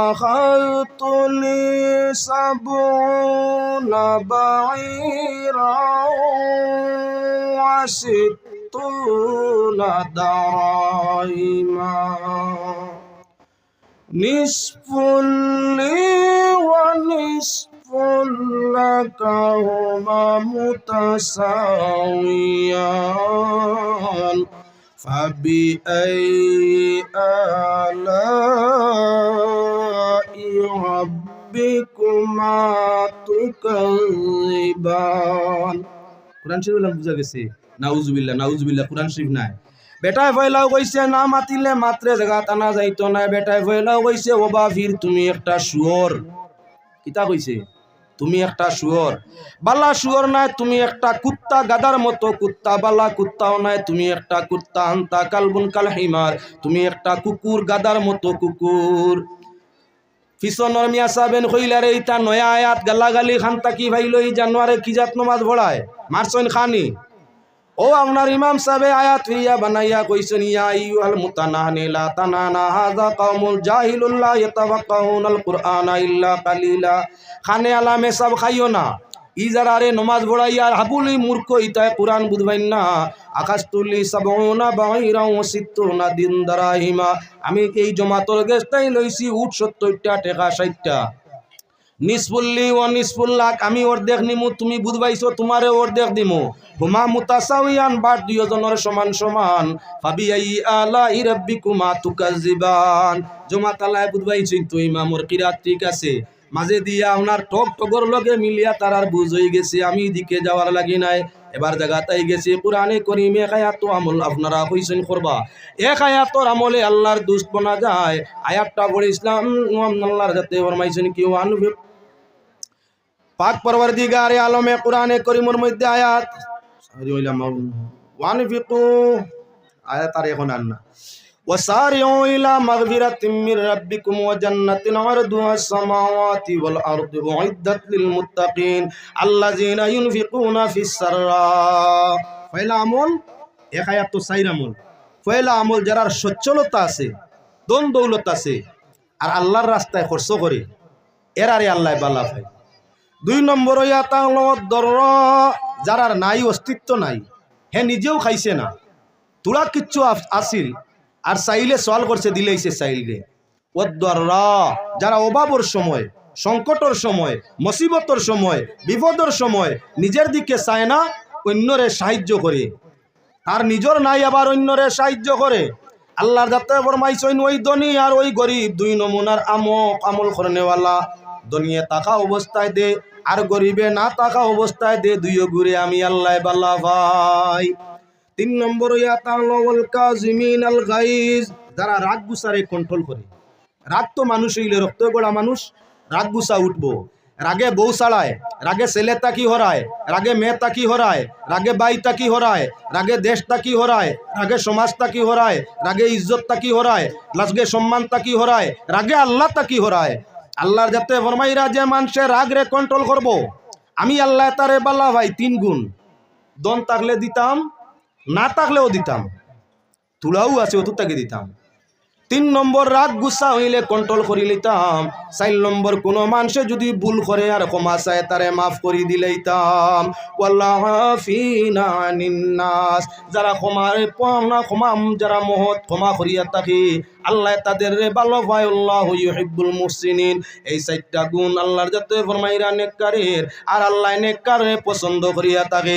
أخذت لي 70 بعيرا و60 دراهما نصف لي ونصف لكهما متساويان فبأي آلاء ربكما تكذبان কুরআন শরীফ বুঝা গেছে নাউজুবিল্লাহ নাউজুবিল্লাহ কুরআন শরীফ নাই বেটায় ফয়লাও কইছে না মাতিলে মাত্রে জায়গা টানা যাইতো না বেটায় ফয়লাও কইছে ওবা ফির তুমি একটা শুয়োর কিতা কইছে তুমি একটা শুয়োর বালা শুয়োর নাই তুমি একটা কুত্তা গাদার মতো কুত্তা বালা কুত্তাও নাই তুমি একটা কুত্তা আনতা কালবুন কাল হিমার তুমি একটা কুকুর গাদার মতো কুকুর ফিসনর মিয়া সাহেবেন কইলারে ইতা নয়া আয়াত গালাগালি খানতা কি ভাইলো এই জানুয়ারে কি জাত নামাজ পড়ায় মারসন খানি ও আপনার ইমাম সাহেব আয়াত ফিরিয়া বানাইয়া কইছেন ইয়া আইয়ুহাল মুতানাহনি লা তানানা হাযা কওমুল জাহিলুল্লাহ ইয়াতাওয়াক্কাউনাল কুরআনা ইল্লা কালিলা খানে আলামে সব খাইও না ই যারারে নামাজ পড়াইয়া হাবুলি মূর্খ ইতায় কুরআন বুঝবাইন না আকাশ তুলি সাবউনা বাইরা ও সিত্তুনা দিন দারাহিমা আমি এই জমাতর গেস্তাই লইছি উট 70টা টাকা 60টা নিসফুল্লি ও নিসফুল্লাহ আমি অর্ধেক নিমু তুমি বুঝবাইছো তোমারে অর্ধেক দিমু হুমা মুতাসাউয়ান বাট দুইজনের সমান সমান ফাবিআই আলাই রাব্বিকুমা তুকাজ্জিবান জমা তালায় বুঝবাইছিন তো ইমামর কিরাত ঠিক আছে মাঝে দিয়া আপনার টক টগর লগে মিলিয়া তারার বুঝ হয়ে গেছে আমি দিকে যাওয়ার লাগি নাই এবার জায়গাটাই গেছে কোরআনে করিমে আয়াত আমল আপনারা কইছেন করবা এক আয়াতর আমলে আল্লাহর দুষ্ট বনা যায় আয়াতটা পড়ে ইসলাম আল্লাহর যাতে ফরমাইছেন কি আনফিক পাক পরওয়ারদিগারে আলমে কোরআনে করিমের মধ্যে আয়াত ওয়ানফিকু আয়াত আর এখন আর না ওয়াসারিউ ইলা মাগফিরাতিম মির রাব্বিকুম ওয়া জান্নাতিন আরদুহা আস-সামাওয়াতি ওয়াল আরদু উইদ্দাত লিল মুত্তাকিন আল্লাযিনা ইউনফিকুনা ফিস সাররা পয়লা আমল এক আয়াত তো চাইর আমল পয়লা আমল যারা সচ্ছলতা আছে দন দৌলত আছে আর আল্লাহর রাস্তায় খরচ করে এরারে আল্লাহ বালা পায় দুই নম্বর ইয়া তাওলত দর যারার নাই অস্তিত্ব নাই হে নিজেও খাইছে না তোরা কিচ্ছু আসিল আর চাইলে সওয়াল করছে দিলেইছে চাইলে ওদ্দররা যারা অভাবর সময় সংকটর সময় মুসিবতর সময় বিপদর সময় নিজের দিকে চায় না অন্যরে সাহায্য করে আর নিজের নাই আবার অন্যরে সাহায্য করে আল্লাহর যাতে ফরমাইছেন ওই ধনী আর ওই গরিব দুই নমুনার আমল করেনেওয়ালা দুনিয়া টাকা অবস্থায় দে আর গরিবে না টাকা অবস্থায় দে দুইও ঘুরে আমি আল্লাহ বাল্লা ভাই তিন নম্বর ইয়াতাওয়াল কাযিমিনাল গাইজ যারা রাগ গুসারে কন্ট্রোল করে রাগ তো মানুষ হইলে রক্ত গড়া মানুষ রাগ গুসা উঠবো রাগে বউ ছাড়ায় রাগে ছেলে তাকি হরায় রাগে মেয়ে তাকি হরায় রাগে বাই তাকি হরায় রাগে দেশ তাকি হরায় রাগে সমাজ তাকি হরায় রাগে ইজ্জত তাকি হরায় রাগে সম্মান তাকি হরায় রাগে আল্লাহ তাকি হরায় আল্লাহর যাতে ফরমাইরা যে মানুষের রাগ রে কন্ট্রোল করব আমি আল্লাহ তারে বাল্লা ভাই 3 গুণ দন থাকলে দিতাম না থাকলেও দিতাম তুলাও আছে অত তাকে দিতাম 3 নম্বর রাগ গুসা হইলে কন্ট্রোল করি লইতাম 4 নম্বর কোন মানুষে যদি ভুল করে আর ক্ষমা চায় তারে মাফ করে দিলেইতাম ওয়াল্লাহিনা আনিন নাস যারা ক্ষমা যারা মহৎ ক্ষমা করিয়া থাকে আল্লাহ তাদের ভালো পায় আল্লাহু ইউহিব্বুল মুহসিনিন এই 4টা গুণ আল্লাহর যাতে ফরমাইরা নেককারের আর আল্লাহ নেককারে পছন্দ করিয়া থাকে।